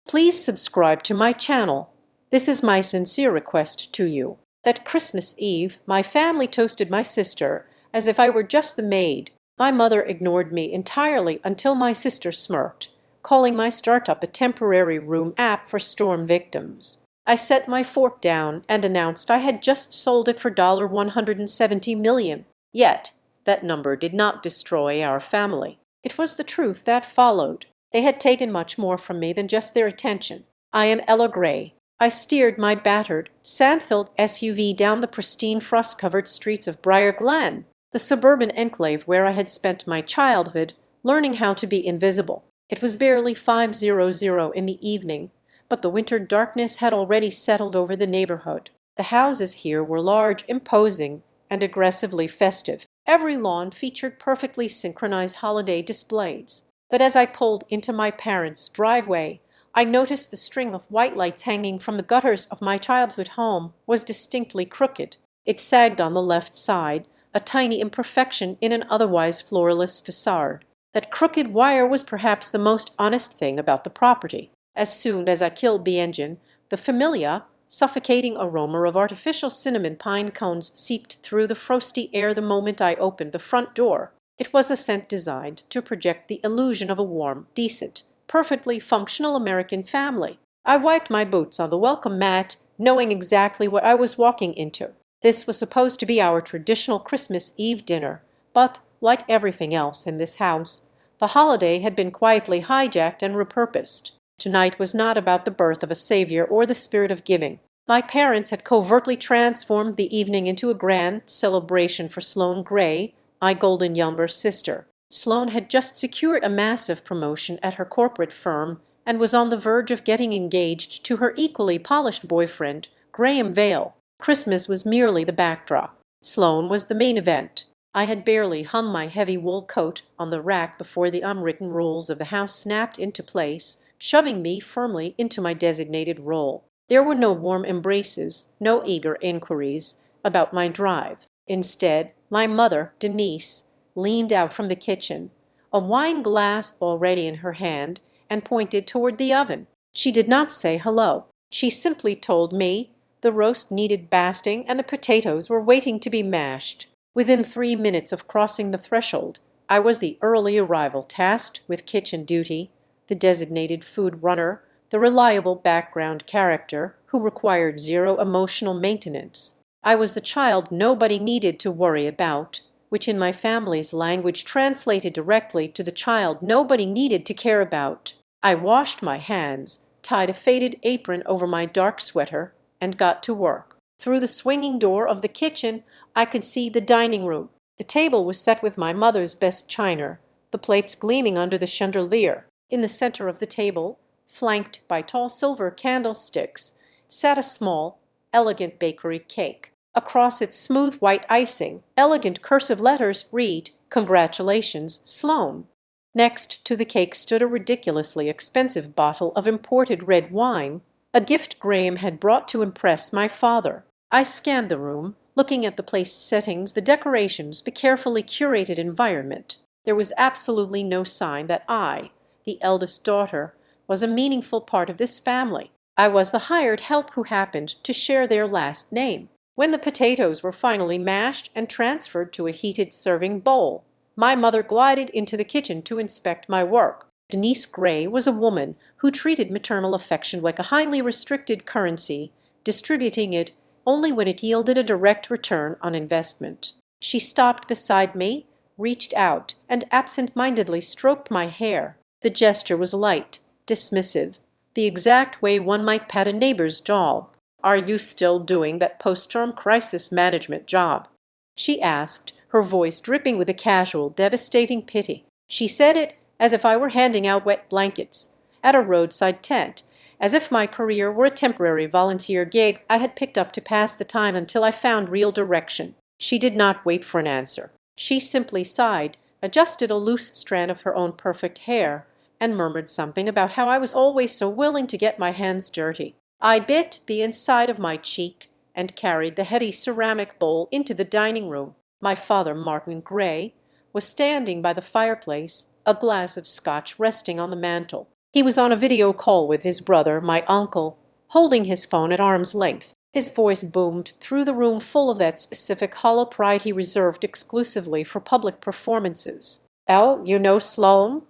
Please subscribe to my channel. This is my sincere request to you. That Christmas Eve, my family toasted my sister as if I were just the maid. My mother ignored me entirely until my sister smirked, calling my startup a temporary room app for storm victims. I set my fork down and announced I had just sold it for $170 million. Yet, that number did not destroy our family. It was the truth that followed. They had taken much more from me than just their attention. I am Ella Gray. I steered my battered, sand-filled SUV down the pristine frost-covered streets of Briar Glen, the suburban enclave where I had spent my childhood learning how to be invisible. It was barely 5:00 in the evening, but the winter darkness had already settled over the neighborhood. The houses here were large, imposing, and aggressively festive. Every lawn featured perfectly synchronized holiday displays. But as I pulled into my parents' driveway, I noticed the string of white lights hanging from the gutters of my childhood home was distinctly crooked. It sagged on the left side, a tiny imperfection in an otherwise floorless facade. That crooked wire was perhaps the most honest thing about the property. As soon as I killed the engine, the familiar, suffocating aroma of artificial cinnamon pine cones seeped through the frosty air the moment I opened the front door. It was a scent designed to project the illusion of a warm, decent, perfectly functional American family. I wiped my boots on the welcome mat, knowing exactly what I was walking into. This was supposed to be our traditional Christmas Eve dinner, but, like everything else in this house, the holiday had been quietly hijacked and repurposed. Tonight was not about the birth of a savior or the spirit of giving. My parents had covertly transformed the evening into a grand celebration for Sloane Gray, my golden younger sister. Sloane had just secured a massive promotion at her corporate firm and was on the verge of getting engaged to her equally polished boyfriend, Graham Vale. Christmas was merely the backdrop. Sloane was the main event. I had barely hung my heavy wool coat on the rack before the unwritten rules of the house snapped into place, shoving me firmly into my designated role. There were no warm embraces, no eager inquiries about my drive. Instead, my mother, Denise, leaned out from the kitchen, a wine glass already in her hand, and pointed toward the oven. She did not say hello. She simply told me the roast needed basting and the potatoes were waiting to be mashed. Within 3 minutes of crossing the threshold, I was the early arrival tasked with kitchen duty, the designated food runner, the reliable background character who required zero emotional maintenance. I was the child nobody needed to worry about, which in my family's language translated directly to the child nobody needed to care about. I washed my hands, tied a faded apron over my dark sweater, and got to work. Through the swinging door of the kitchen, I could see the dining room. The table was set with my mother's best china, the plates gleaming under the chandelier. In the center of the table, flanked by tall silver candlesticks, sat a small, elegant bakery cake. Across its smooth white icing, elegant cursive letters read, "Congratulations, Sloane." Next to the cake stood a ridiculously expensive bottle of imported red wine, a gift Graham had brought to impress my father. I scanned the room, looking at the place settings, the decorations, the carefully curated environment. There was absolutely no sign that I, the eldest daughter, was a meaningful part of this family. I was the hired help who happened to share their last name. When the potatoes were finally mashed and transferred to a heated serving bowl, my mother glided into the kitchen to inspect my work. Denise Gray was a woman who treated maternal affection like a highly restricted currency, distributing it only when it yielded a direct return on investment. She stopped beside me, reached out, and absent-mindedly stroked my hair. The gesture was light, dismissive, the exact way one might pat a neighbor's doll. "Are you still doing that post-term crisis management job?" she asked, her voice dripping with a casual, devastating pity. She said it as if I were handing out wet blankets at a roadside tent, as if my career were a temporary volunteer gig I had picked up to pass the time until I found real direction. She did not wait for an answer. She simply sighed, adjusted a loose strand of her own perfect hair, and murmured something about how I was always so willing to get my hands dirty. I bit the inside of my cheek and carried the heady ceramic bowl into the dining room. My father, Martin Gray, was standing by the fireplace, a glass of scotch resting on the mantel. He was on a video call with his brother, my uncle, holding his phone at arm's length. His voice boomed through the room full of that specific hollow pride he reserved exclusively for public performances. "Oh, you know Sloane?"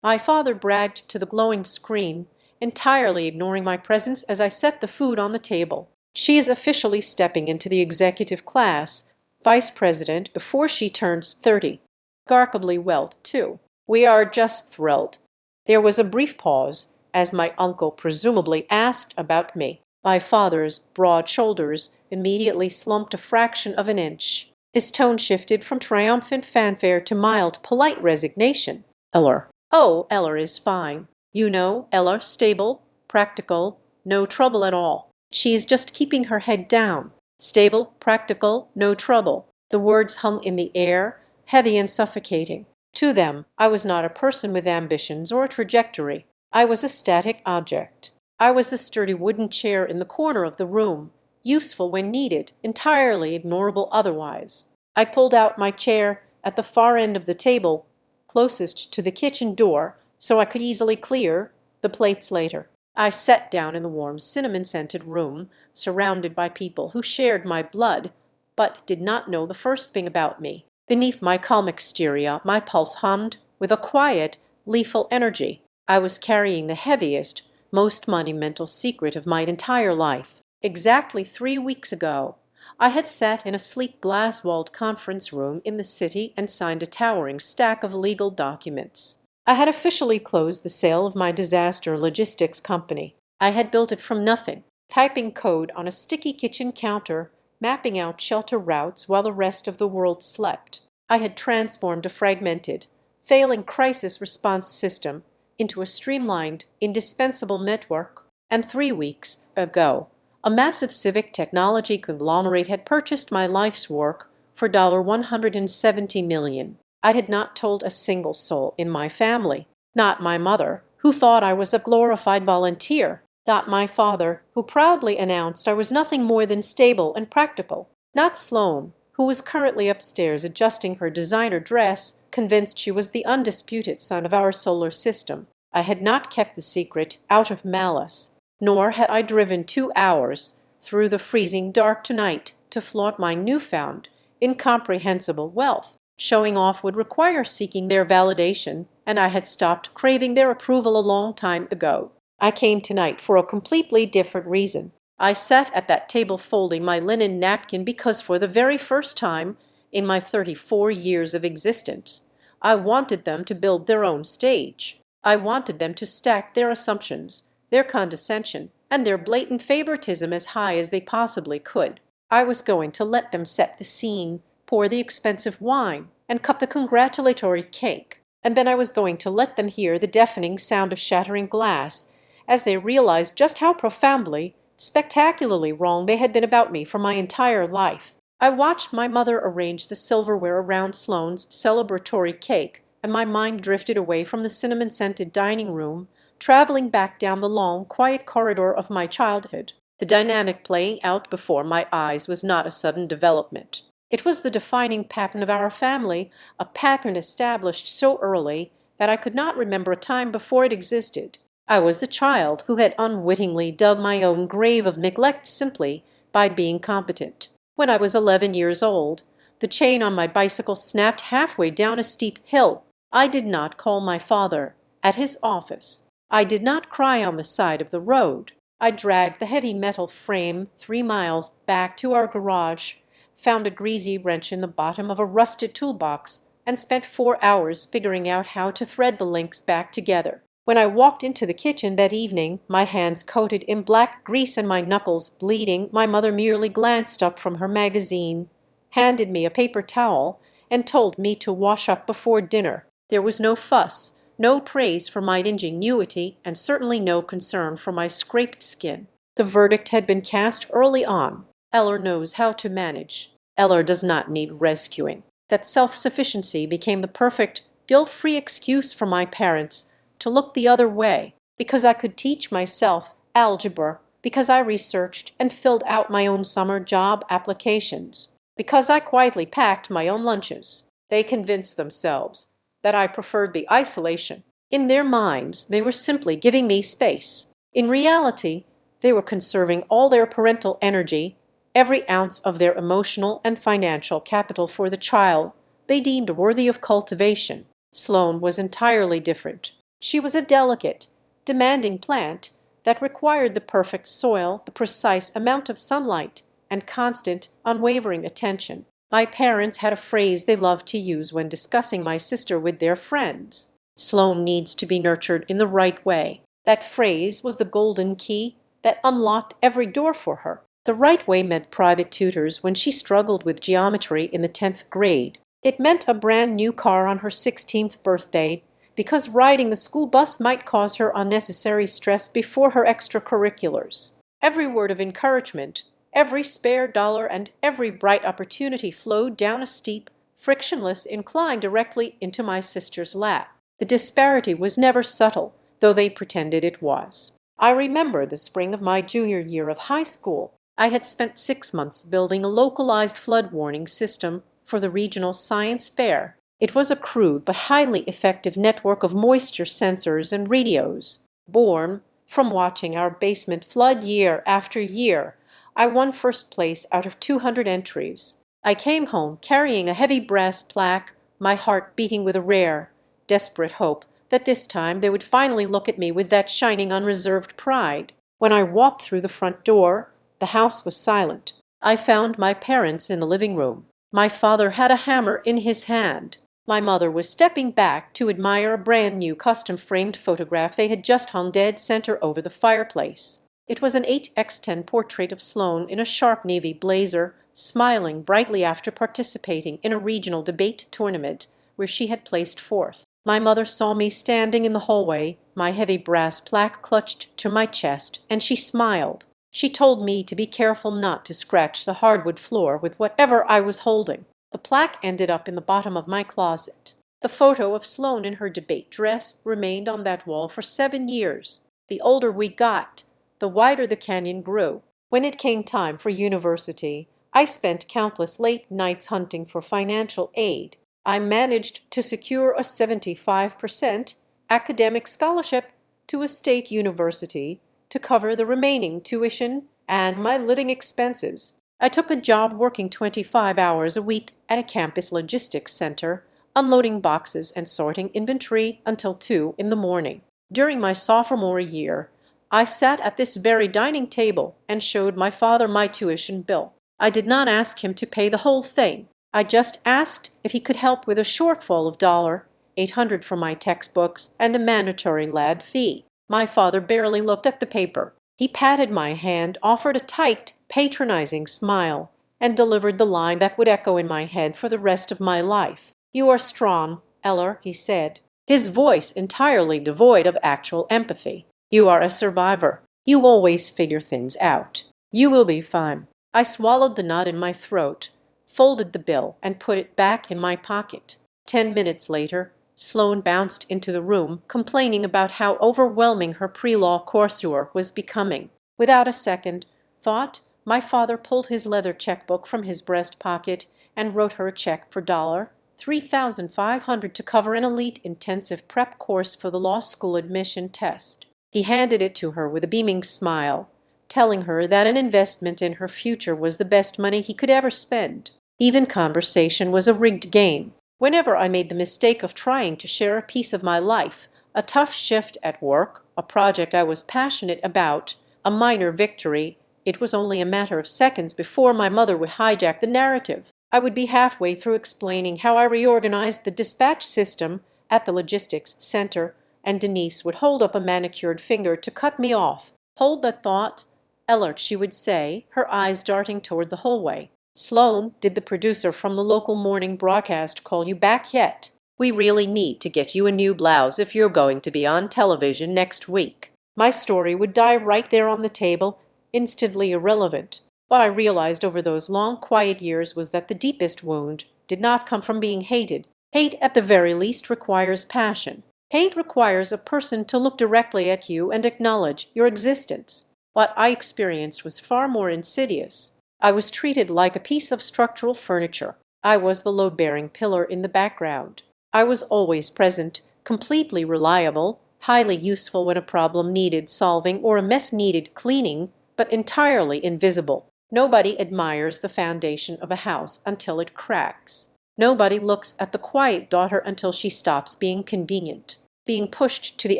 My father bragged to the glowing screen, entirely ignoring my presence as I set the food on the table. "She is officially stepping into the executive class, vice president, before she turns 30. Remarkably well, too. We are just thrilled." There was a brief pause, as my uncle presumably asked about me. My father's broad shoulders immediately slumped a fraction of an inch. His tone shifted from triumphant fanfare to mild, polite resignation. "Eller. Oh, Eller is fine. You know, Eller, stable, practical, no trouble at all. She is just keeping her head down. Stable, practical, no trouble." The words hung in the air, heavy and suffocating. To them, I was not a person with ambitions or a trajectory. I was a static object. I was the sturdy wooden chair in the corner of the room, useful when needed, entirely ignorable otherwise. I pulled out my chair at the far end of the table, closest to the kitchen door, so I could easily clear the plates later. I sat down in the warm cinnamon-scented room, surrounded by people who shared my blood, but did not know the first thing about me. Beneath my calm exterior, my pulse hummed with a quiet, lethal energy. I was carrying the heaviest, most monumental secret of my entire life. Exactly 3 weeks ago, I had sat in a sleek glass-walled conference room in the city and signed a towering stack of legal documents. I had officially closed the sale of my disaster logistics company. I had built it from nothing, typing code on a sticky kitchen counter, mapping out shelter routes while the rest of the world slept. I had transformed a fragmented, failing crisis response system into a streamlined, indispensable network. And 3 weeks ago, a massive civic technology conglomerate had purchased my life's work for $170 million. I had not told a single soul in my family. Not my mother, who thought I was a glorified volunteer. Not my father, who proudly announced I was nothing more than stable and practical. Not Sloane, who was currently upstairs adjusting her designer dress, convinced she was the undisputed sun of our solar system. I had not kept the secret out of malice, nor had I driven 2 hours through the freezing dark tonight to flaunt my newfound, incomprehensible wealth. Showing off would require seeking their validation, and I had stopped craving their approval a long time ago. I came tonight for a completely different reason. I sat at that table folding my linen napkin because for the very first time in my 34 years of existence, I wanted them to build their own stage. I wanted them to stack their assumptions, their condescension, and their blatant favoritism as high as they possibly could. I was going to let them set the scene, pour the expensive wine, and cut the congratulatory cake. And then I was going to let them hear the deafening sound of shattering glass as they realized just how profoundly, spectacularly wrong they had been about me for my entire life. I watched my mother arrange the silverware around Sloane's celebratory cake, and my mind drifted away from the cinnamon-scented dining room, traveling back down the long, quiet corridor of my childhood. The dynamic playing out before my eyes was not a sudden development. It was the defining pattern of our family, a pattern established so early that I could not remember a time before it existed. I was the child who had unwittingly dug my own grave of neglect simply by being competent. When I was 11 years old, the chain on my bicycle snapped halfway down a steep hill. I did not call my father at his office. I did not cry on the side of the road. I dragged the heavy metal frame 3 miles back to our garage, found a greasy wrench in the bottom of a rusted toolbox, and spent 4 hours figuring out how to thread the links back together. When I walked into the kitchen that evening, my hands coated in black grease and my knuckles bleeding, my mother merely glanced up from her magazine, handed me a paper towel, and told me to wash up before dinner. There was no fuss, no praise for my ingenuity, and certainly no concern for my scraped skin. The verdict had been cast early on. Eller knows how to manage. Eller does not need rescuing. That self-sufficiency became the perfect, guilt-free excuse for my parents to look the other way, because I could teach myself algebra, because I researched and filled out my own summer job applications, because I quietly packed my own lunches. They convinced themselves that I preferred the isolation In their minds, they were simply giving me space. In reality, they were conserving all their parental energy, every ounce of their emotional and financial capital for the child they deemed worthy of cultivation. Sloane was entirely different. She was a delicate, demanding plant that required the perfect soil, the precise amount of sunlight, and constant, unwavering attention. My parents had a phrase they loved to use when discussing my sister with their friends. Sloane needs to be nurtured in the right way. That phrase was the golden key that unlocked every door for her. The right way meant private tutors when she struggled with geometry in the 10th grade. It meant a brand new car on her 16th birthday, because riding the school bus might cause her unnecessary stress before her extracurriculars. Every word of encouragement, every spare dollar, and every bright opportunity flowed down a steep, frictionless incline directly into my sister's lap. The disparity was never subtle, though they pretended it was. I remember the spring of my junior year of high school. I had spent 6 months building a localized flood warning system for the regional science fair. It was a crude but highly effective network of moisture sensors and radios. Born from watching our basement flood year after year, I won first place out of 200 entries. I came home carrying a heavy brass plaque, my heart beating with a rare, desperate hope that this time they would finally look at me with that shining, unreserved pride. When I walked through the front door, the house was silent. I found my parents in the living room. My father had a hammer in his hand. My mother was stepping back to admire a brand-new custom-framed photograph they had just hung dead center over the fireplace. It was an 8x10 portrait of Sloane in a sharp navy blazer, smiling brightly after participating in a regional debate tournament where she had placed fourth. My mother saw me standing in the hallway, my heavy brass plaque clutched to my chest, and she smiled. She told me to be careful not to scratch the hardwood floor with whatever I was holding. The plaque ended up in the bottom of my closet. The photo of Sloane in her debate dress remained on that wall for 7 years. The older we got, the wider the canyon grew. When it came time for university, I spent countless late nights hunting for financial aid. I managed to secure a 75% academic scholarship to a state university to cover the remaining tuition and my living expenses. I took a job working 25 hours a week at a campus logistics center, unloading boxes and sorting inventory until 2 in the morning. During my sophomore year, I sat at this very dining table and showed my father my tuition bill. I did not ask him to pay the whole thing. I just asked if he could help with a shortfall of $800 for my textbooks and a mandatory lab fee. My father barely looked at the paper. He patted my hand, offered a tight, patronizing smile, and delivered the line that would echo in my head for the rest of my life. "You are strong, Eller," he said, his voice entirely devoid of actual empathy. "You are a survivor. You always figure things out. You will be fine." I swallowed the knot in my throat, folded the bill, and put it back in my pocket. 10 minutes later, Sloane bounced into the room, complaining about how overwhelming her pre-law coursework was becoming. Without a second thought, my father pulled his leather checkbook from his breast pocket and wrote her a check for $3,500 to cover an elite intensive prep course for the law school admission test. He handed it to her with a beaming smile, telling her that an investment in her future was the best money he could ever spend. Even conversation was a rigged game. Whenever I made the mistake of trying to share a piece of my life, a tough shift at work, a project I was passionate about, a minor victory, it was only a matter of seconds before my mother would hijack the narrative. I would be halfway through explaining how I reorganized the dispatch system at the logistics center, and Denise would hold up a manicured finger to cut me off. "Hold that thought, Ellert," she would say, her eyes darting toward the hallway. "Sloane, did the producer from the local morning broadcast call you back yet? We really need to get you a new blouse if you're going to be on television next week." My story would die right there on the table, instantly irrelevant. What I realized over those long, quiet years was that the deepest wound did not come from being hated. Hate, at the very least, requires passion. Hate requires a person to look directly at you and acknowledge your existence. What I experienced was far more insidious. I was treated like a piece of structural furniture. I was the load-bearing pillar in the background. I was always present, completely reliable, highly useful when a problem needed solving or a mess needed cleaning, but entirely invisible. Nobody admires the foundation of a house until it cracks. Nobody looks at the quiet daughter until she stops being convenient. Being pushed to the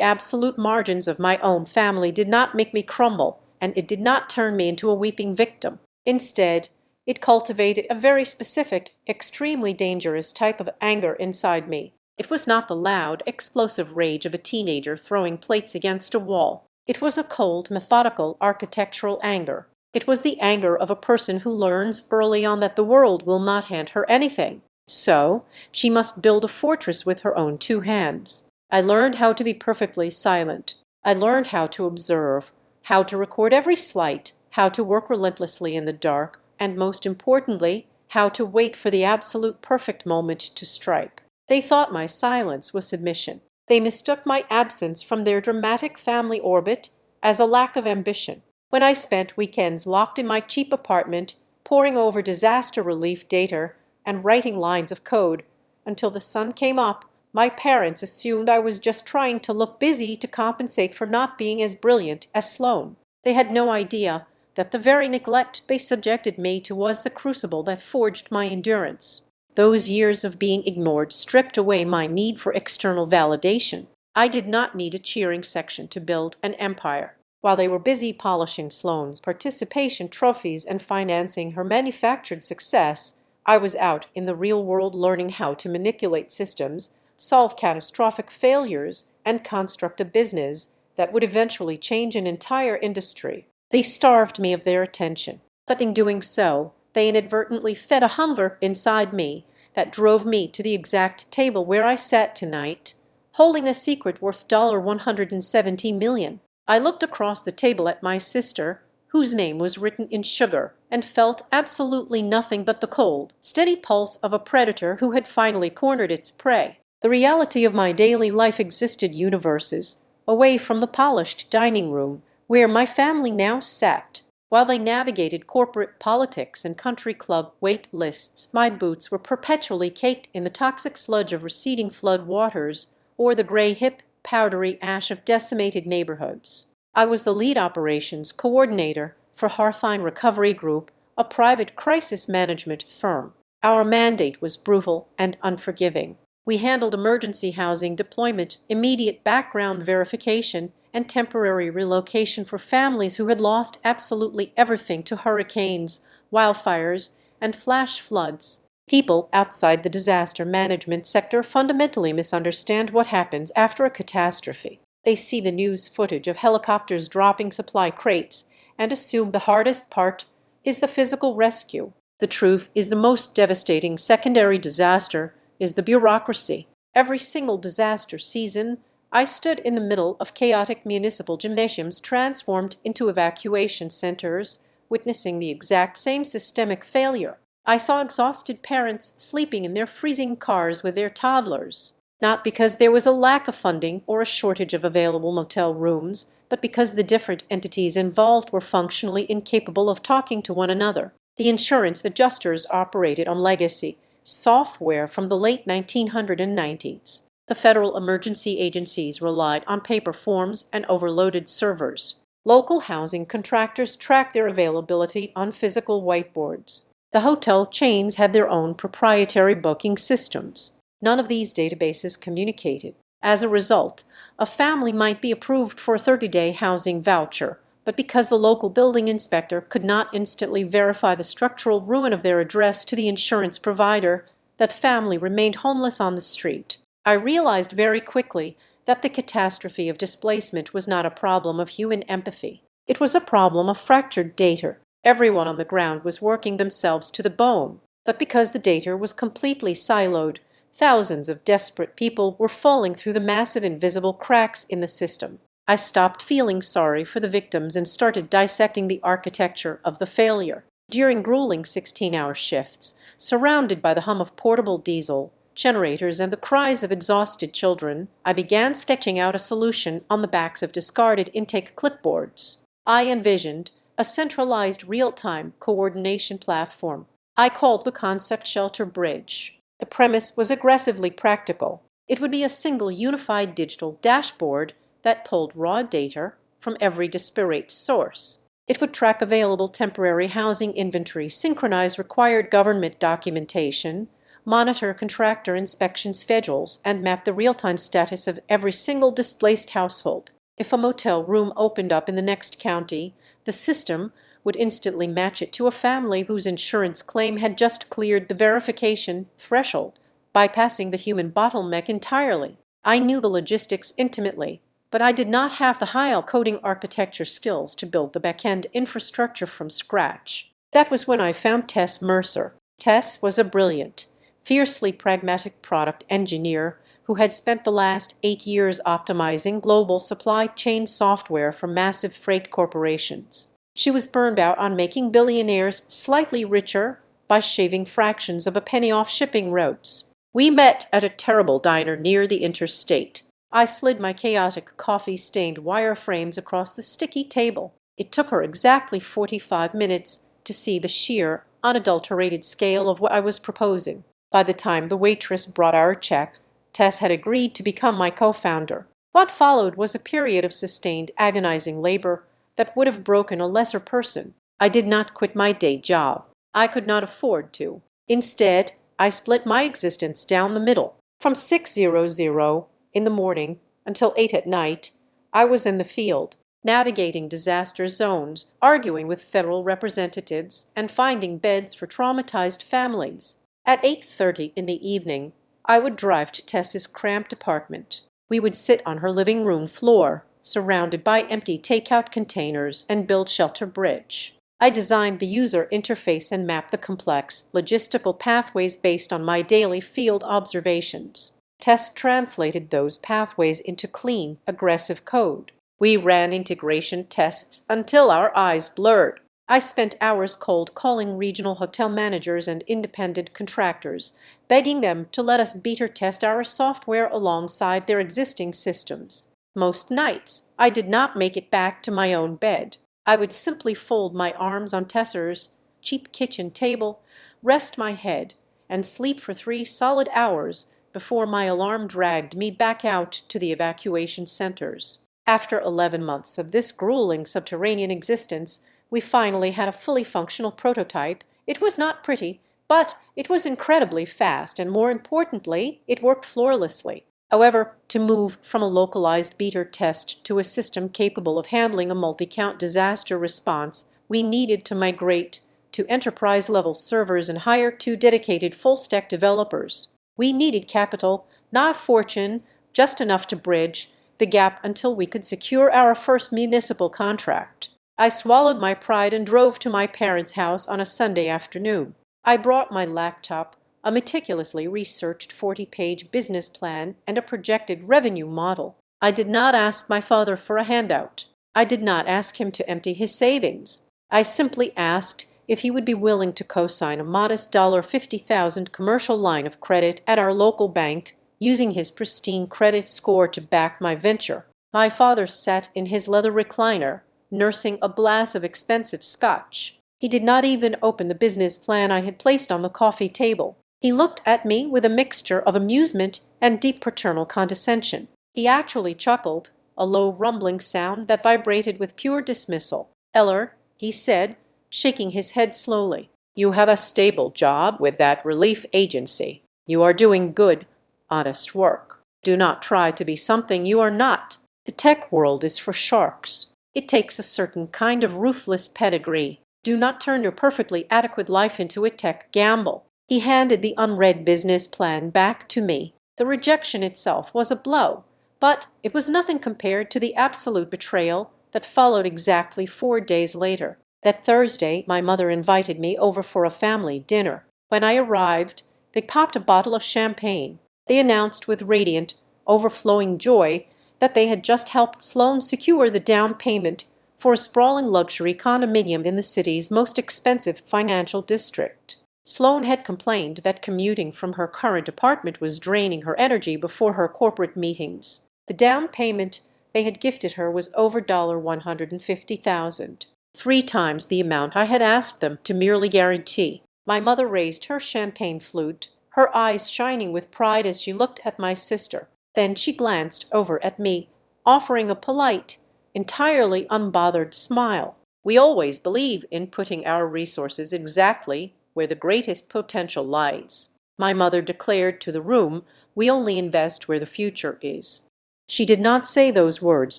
absolute margins of my own family did not make me crumble, and it did not turn me into a weeping victim. Instead, it cultivated a very specific, extremely dangerous type of anger inside me. It was not the loud, explosive rage of a teenager throwing plates against a wall. It was a cold, methodical, architectural anger. It was the anger of a person who learns early on that the world will not hand her anything. So, she must build a fortress with her own two hands. I learned how to be perfectly silent. I learned how to observe, how to record every slight, how to work relentlessly in the dark, and most importantly, how to wait for the absolute perfect moment to strike. They thought my silence was submission. They mistook my absence from their dramatic family orbit as a lack of ambition. When I spent weekends locked in my cheap apartment, poring over disaster relief data and writing lines of code until the sun came up, my parents assumed I was just trying to look busy to compensate for not being as brilliant as Sloan. They had no idea that the very neglect they subjected me to was the crucible that forged my endurance. Those years of being ignored stripped away my need for external validation. I did not need a cheering section to build an empire. While they were busy polishing Sloane's participation trophies and financing her manufactured success, I was out in the real world learning how to manipulate systems, solve catastrophic failures, and construct a business that would eventually change an entire industry. They starved me of their attention, but in doing so, they inadvertently fed a hunger inside me that drove me to the exact table where I sat tonight, holding a secret worth $170 million. I looked across the table at my sister, whose name was written in sugar, and felt absolutely nothing but the cold, steady pulse of a predator who had finally cornered its prey. The reality of my daily life existed universes, away from the polished dining room where my family now sat. While they navigated corporate politics and country club wait lists, my boots were perpetually caked in the toxic sludge of receding flood waters or the gray hip powdery ash of decimated neighborhoods. I was the lead operations coordinator for Hearthline Recovery Group, a private crisis management firm. Our mandate was brutal and unforgiving. We handled emergency housing deployment, immediate background verification, and temporary relocation for families who had lost absolutely everything to hurricanes, wildfires, and flash floods. People outside the disaster management sector fundamentally misunderstand what happens after a catastrophe. They see the news footage of helicopters dropping supply crates and assume the hardest part is the physical rescue. The truth is the most devastating secondary disaster is the bureaucracy. Every single disaster season, I stood in the middle of chaotic municipal gymnasiums transformed into evacuation centers, witnessing the exact same systemic failure. I saw exhausted parents sleeping in their freezing cars with their toddlers, not because there was a lack of funding or a shortage of available motel rooms, but because the different entities involved were functionally incapable of talking to one another. The insurance adjusters operated on legacy software from the late 1990s. The federal emergency agencies relied on paper forms and overloaded servers. Local housing contractors tracked their availability on physical whiteboards. The hotel chains had their own proprietary booking systems. None of these databases communicated. As a result, a family might be approved for a 30-day housing voucher, but because the local building inspector could not instantly verify the structural ruin of their address to the insurance provider, that family remained homeless on the street. I realized very quickly that the catastrophe of displacement was not a problem of human empathy. It was a problem of fractured data. Everyone on the ground was working themselves to the bone, but because the data was completely siloed, thousands of desperate people were falling through the massive invisible cracks in the system. I stopped feeling sorry for the victims and started dissecting the architecture of the failure. During grueling 16-hour shifts, surrounded by the hum of portable diesel generators and the cries of exhausted children, I began sketching out a solution on the backs of discarded intake clipboards. I envisioned a centralized real-time coordination platform. I called the concept Shelter Bridge. The premise was aggressively practical. It would be a single unified digital dashboard that pulled raw data from every disparate source. It would track available temporary housing inventory, synchronize required government documentation, monitor contractor inspection schedules, and map the real-time status of every single displaced household. If a motel room opened up in the next county, the system would instantly match it to a family whose insurance claim had just cleared the verification threshold, bypassing the human bottleneck entirely. I knew the logistics intimately, but I did not have the high coding architecture skills to build the back-end infrastructure from scratch. That was when I found Tess Mercer. Tess was a brilliant, fiercely pragmatic product engineer who had spent the last 8 years optimizing global supply chain software for massive freight corporations. She was burned out on making billionaires slightly richer by shaving fractions of a penny off shipping routes. We met at a terrible diner near the interstate. I slid my chaotic coffee-stained wireframes across the sticky table. It took her exactly 45 minutes to see the sheer, unadulterated scale of what I was proposing. By the time the waitress brought our check, Tess had agreed to become my co-founder. What followed was a period of sustained, agonizing labor that would have broken a lesser person. I did not quit my day job. I could not afford to. Instead, I split my existence down the middle. From 6:00 in the morning until 8 at night, I was in the field, navigating disaster zones, arguing with federal representatives, and finding beds for traumatized families. At 8:30 in the evening, I would drive to Tess's cramped apartment. We would sit on her living room floor, surrounded by empty takeout containers, and build Shelter Bridge. I designed the user interface and mapped the complex, logistical pathways based on my daily field observations. Tess translated those pathways into clean, aggressive code. We ran integration tests until our eyes blurred. I spent hours cold calling regional hotel managers and independent contractors, begging them to let us beta test our software alongside their existing systems. Most nights, I did not make it back to my own bed. I would simply fold my arms on Tesser's cheap kitchen table, rest my head, and sleep for 3 solid hours before my alarm dragged me back out to the evacuation centers. After 11 months of this grueling subterranean existence, we finally had a fully functional prototype. It was not pretty, but it was incredibly fast, and more importantly, it worked flawlessly. However, to move from a localized beta test to a system capable of handling a multi-count disaster response, we needed to migrate to enterprise-level servers and hire 2 dedicated full-stack developers. We needed capital, not a fortune, just enough to bridge the gap until we could secure our first municipal contract. I swallowed my pride and drove to my parents' house on a Sunday afternoon. I brought my laptop, a meticulously researched 40-page business plan, and a projected revenue model. I did not ask my father for a handout. I did not ask him to empty his savings. I simply asked if he would be willing to co-sign a modest $50,000 commercial line of credit at our local bank, using his pristine credit score to back my venture. My father sat in his leather recliner, nursing a glass of expensive scotch. He did not even open the business plan I had placed on the coffee table. He looked at me with a mixture of amusement and deep paternal condescension. He actually chuckled, a low rumbling sound that vibrated with pure dismissal. "Eller," he said, shaking his head slowly, "you have a stable job with that relief agency. You are doing good, honest work. Do not try to be something you are not. The tech world is for sharks. It takes a certain kind of ruthless pedigree. Do not turn your perfectly adequate life into a tech gamble." He handed the unread business plan back to me. The rejection itself was a blow, but it was nothing compared to the absolute betrayal that followed exactly 4 days later. That Thursday, my mother invited me over for a family dinner. When I arrived, they popped a bottle of champagne. They announced with radiant, overflowing joy that they had just helped Sloan secure the down payment for a sprawling luxury condominium in the city's most expensive financial district. Sloan had complained that commuting from her current apartment was draining her energy before her corporate meetings. The down payment they had gifted her was over $150,000, 3 times the amount I had asked them to merely guarantee. My mother raised her champagne flute, her eyes shining with pride as she looked at my sister. Then she glanced over at me, offering a polite, entirely unbothered smile. "We always believe in putting our resources exactly where the greatest potential lies," my mother declared to the room. "We only invest where the future is." She did not say those words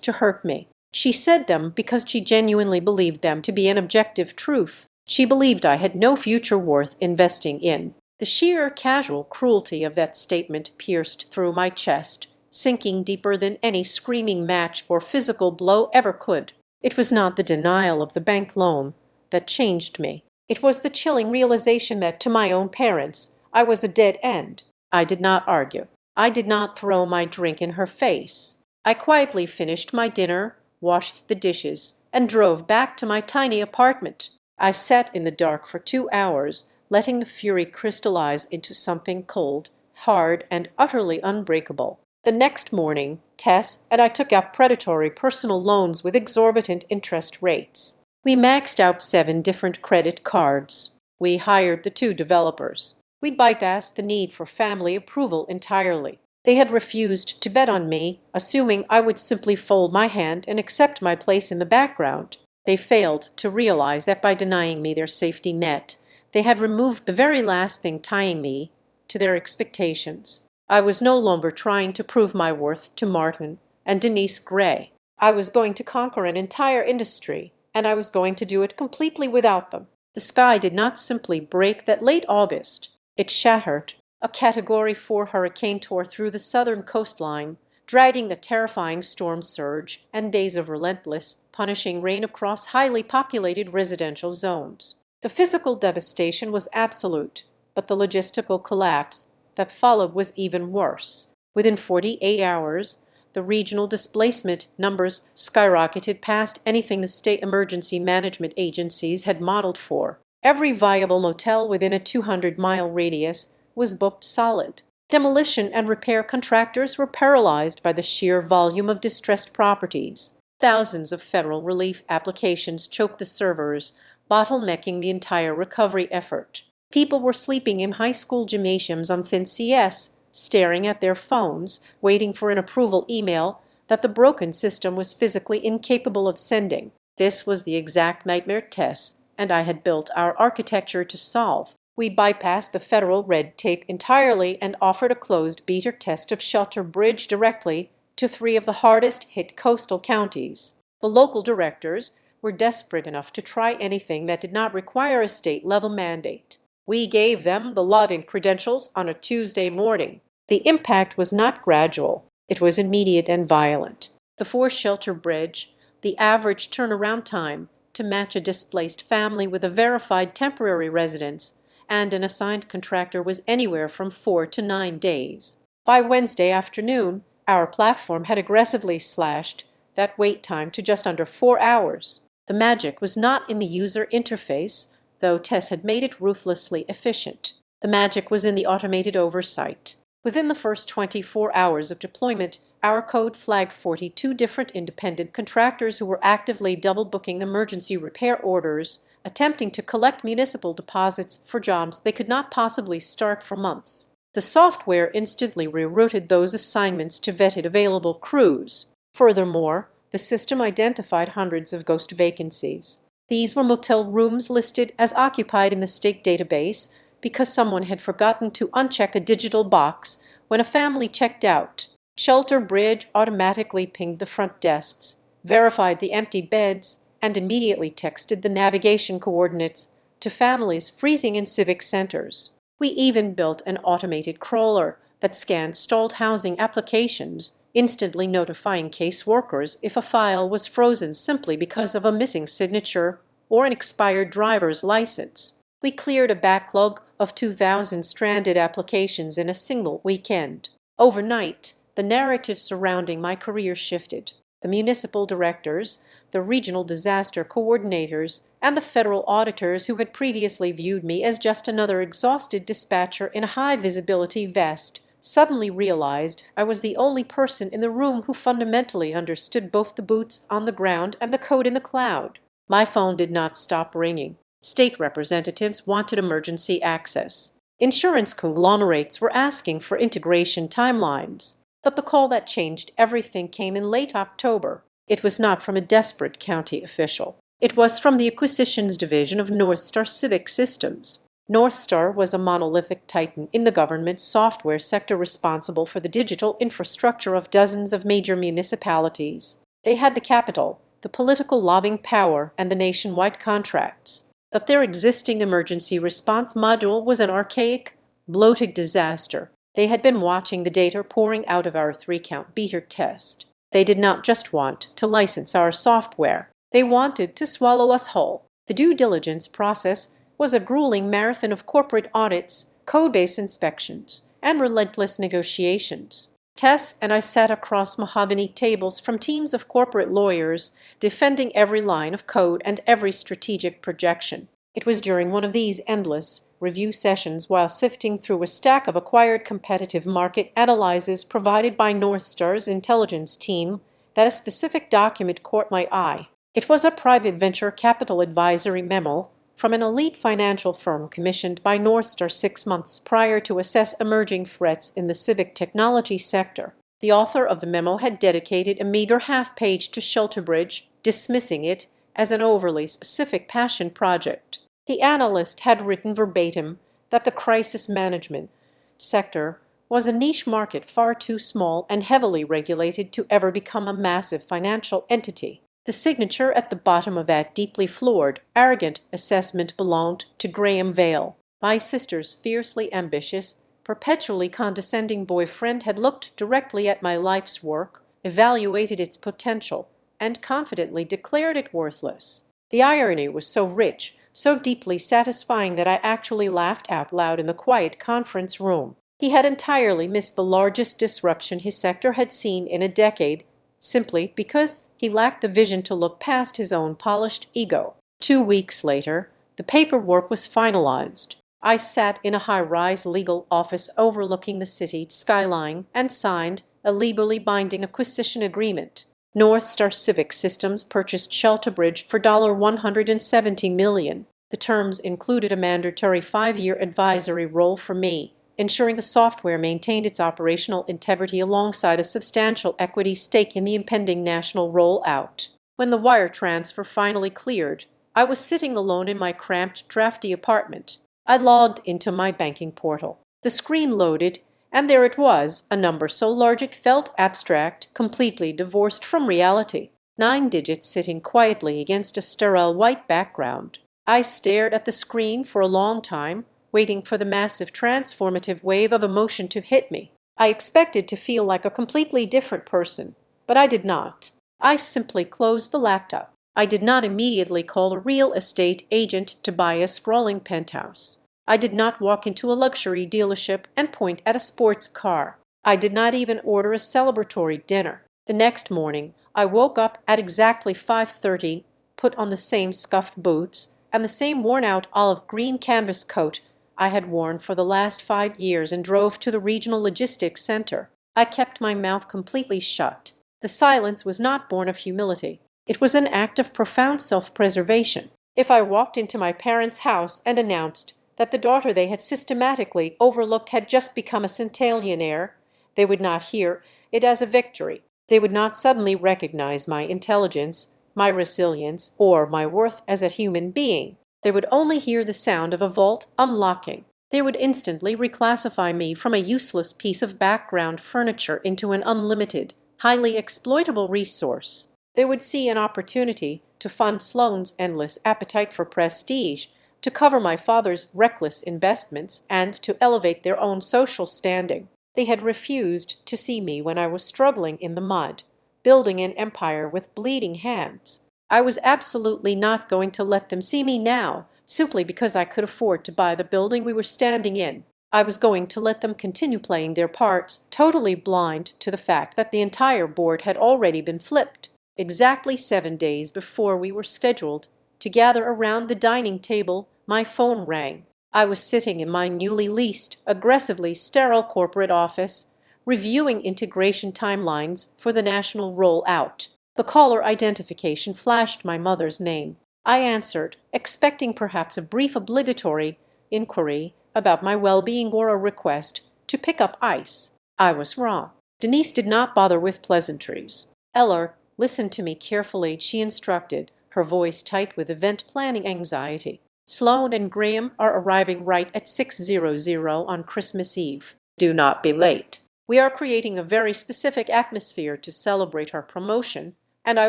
to hurt me. She said them because she genuinely believed them to be an objective truth. She believed I had no future worth investing in. The sheer casual cruelty of that statement pierced through my chest, sinking deeper than any screaming match or physical blow ever could. It was not the denial of the bank loan that changed me. It was the chilling realization that to my own parents I was a dead end. I did not argue. I did not throw my drink in her face. I quietly finished my dinner, washed the dishes, and drove back to my tiny apartment. I sat in the dark for 2 hours, letting the fury crystallize into something cold, hard, and utterly unbreakable. The next morning, Tess and I took out predatory personal loans with exorbitant interest rates. We maxed out 7 different credit cards. We hired the 2 developers. We bypassed the need for family approval entirely. They had refused to bet on me, assuming I would simply fold my hand and accept my place in the background. They failed to realize that by denying me their safety net, they had removed the very last thing tying me to their expectations. I was no longer trying to prove my worth to Martin and Denise Gray. I was going to conquer an entire industry, and I was going to do it completely without them. The sky did not simply break that late August. It shattered. A Category 4 hurricane tore through the southern coastline, dragging the terrifying storm surge and days of relentless, punishing rain across highly populated residential zones. The physical devastation was absolute, but the logistical collapse that followed was even worse. Within 48 hours, the regional displacement numbers skyrocketed past anything the state emergency management agencies had modeled for. Every viable motel within a 200-mile radius was booked solid. Demolition and repair contractors were paralyzed by the sheer volume of distressed properties. Thousands of federal relief applications choked the servers, bottlenecking the entire recovery effort. People were sleeping in high school gymnasiums on thin CS, staring at their phones, waiting for an approval email that the broken system was physically incapable of sending. This was the exact nightmare Tess and I had built our architecture to solve. We bypassed the federal red tape entirely and offered a closed beta test of Shelter Bridge directly to 3 of the hardest hit coastal counties. The local directors were desperate enough to try anything that did not require a state-level mandate. We gave them the login credentials on a Tuesday morning. The impact was not gradual. It was immediate and violent. Before Shelter Bridge, the average turnaround time to match a displaced family with a verified temporary residence and an assigned contractor was anywhere from 4 to 9 days. By Wednesday afternoon, our platform had aggressively slashed that wait time to just under 4 hours. The magic was not in the user interface, though Tess had made it ruthlessly efficient. The magic was in the automated oversight. Within the first 24 hours of deployment, our code flagged 42 different independent contractors who were actively double booking emergency repair orders, attempting to collect municipal deposits for jobs they could not possibly start for months. The software instantly rerouted those assignments to vetted available crews. Furthermore, the system identified hundreds of ghost vacancies. These were motel rooms listed as occupied in the state database because someone had forgotten to uncheck a digital box when a family checked out. Shelter Bridge automatically pinged the front desks, verified the empty beds, and immediately texted the navigation coordinates to families freezing in civic centers. We even built an automated crawler that scanned stalled housing applications, instantly notifying caseworkers if a file was frozen simply because of a missing signature or an expired driver's license. We cleared a backlog of 2,000 stranded applications in a single weekend. Overnight, the narrative surrounding my career shifted. The municipal directors, the regional disaster coordinators, and the federal auditors who had previously viewed me as just another exhausted dispatcher in a high-visibility vest suddenly realized I was the only person in the room who fundamentally understood both the boots on the ground and the code in the cloud. My phone did not stop ringing. State representatives wanted emergency access. Insurance conglomerates were asking for integration timelines. But the call that changed everything came in late October. It was not from a desperate county official. It was from the acquisitions division of Northstar Civic Systems. Northstar was a monolithic titan in the government software sector responsible for the digital infrastructure of dozens of major municipalities. They had the capital, the political lobbying power, and the nationwide contracts. But their existing emergency response module was an archaic, bloated disaster. They had been watching the data pouring out of our 3-count beta test. They did not just want to license our software. They wanted to swallow us whole. The due diligence process was a grueling marathon of corporate audits, codebase inspections, and relentless negotiations. Tess and I sat across mahogany tables from teams of corporate lawyers, defending every line of code and every strategic projection. It was during one of these endless review sessions, while sifting through a stack of acquired competitive market analyses provided by Northstar's intelligence team, that a specific document caught my eye. It was a private venture capital advisory memo from an elite financial firm commissioned by Northstar 6 months prior to assess emerging threats in the civic technology sector. The author of the memo had dedicated a meager half-page to Shelterbridge, dismissing it as an overly specific passion project. The analyst had written verbatim that the crisis management sector was a niche market far too small and heavily regulated to ever become a massive financial entity. The signature at the bottom of that deeply flawed, arrogant assessment belonged to Graham Vale. My sister's fiercely ambitious, perpetually condescending boyfriend had looked directly at my life's work, evaluated its potential, and confidently declared it worthless. The irony was so rich, so deeply satisfying, that I actually laughed out loud in the quiet conference room. He had entirely missed the largest disruption his sector had seen in a decade, simply because he lacked the vision to look past his own polished ego. 2 weeks later, the paperwork was finalized. I sat in a high-rise legal office overlooking the city skyline and signed a legally binding acquisition agreement. Northstar Civic Systems purchased Shelterbridge for $170 million. The terms included a mandatory 5-year advisory role for me, ensuring the software maintained its operational integrity alongside a substantial equity stake in the impending national rollout. When the wire transfer finally cleared, I was sitting alone in my cramped, drafty apartment. I logged into my banking portal. The screen loaded, and there it was, a number so large it felt abstract, completely divorced from reality. 9 digits sitting quietly against a sterile white background. I stared at the screen for a long time, waiting for the massive transformative wave of emotion to hit me. I expected to feel like a completely different person, but I did not. I simply closed the laptop. I did not immediately call a real estate agent to buy a sprawling penthouse. I did not walk into a luxury dealership and point at a sports car. I did not even order a celebratory dinner. The next morning, I woke up at exactly 5:30, put on the same scuffed boots and the same worn-out olive-green canvas coat I had worn for the last 5 years, and drove to the regional logistics center. I kept my mouth completely shut. The silence was not born of humility. It was an act of profound self-preservation. If I walked into my parents' house and announced that the daughter they had systematically overlooked had just become a centillionaire, they would not hear it as a victory. They would not suddenly recognize my intelligence, my resilience, or my worth as a human being. They would only hear the sound of a vault unlocking. They would instantly reclassify me from a useless piece of background furniture into an unlimited, highly exploitable resource. They would see an opportunity to fund Sloane's endless appetite for prestige, to cover my father's reckless investments, and to elevate their own social standing. They had refused to see me when I was struggling in the mud, building an empire with bleeding hands. I was absolutely not going to let them see me now, simply because I could afford to buy the building we were standing in. I was going to let them continue playing their parts, totally blind to the fact that the entire board had already been flipped. Exactly 7 days before we were scheduled to gather around the dining table, my phone rang. I was sitting in my newly leased, aggressively sterile corporate office, reviewing integration timelines for the national rollout. The caller identification flashed my mother's name. I answered, expecting perhaps a brief obligatory inquiry about my well-being or a request to pick up ice. I was wrong. Denise did not bother with pleasantries. Eller, listen to me carefully, she instructed, her voice tight with event planning anxiety. Sloan and Graham are arriving right at 6:00 on Christmas Eve. Do not be late. We are creating a very specific atmosphere to celebrate our promotion, and I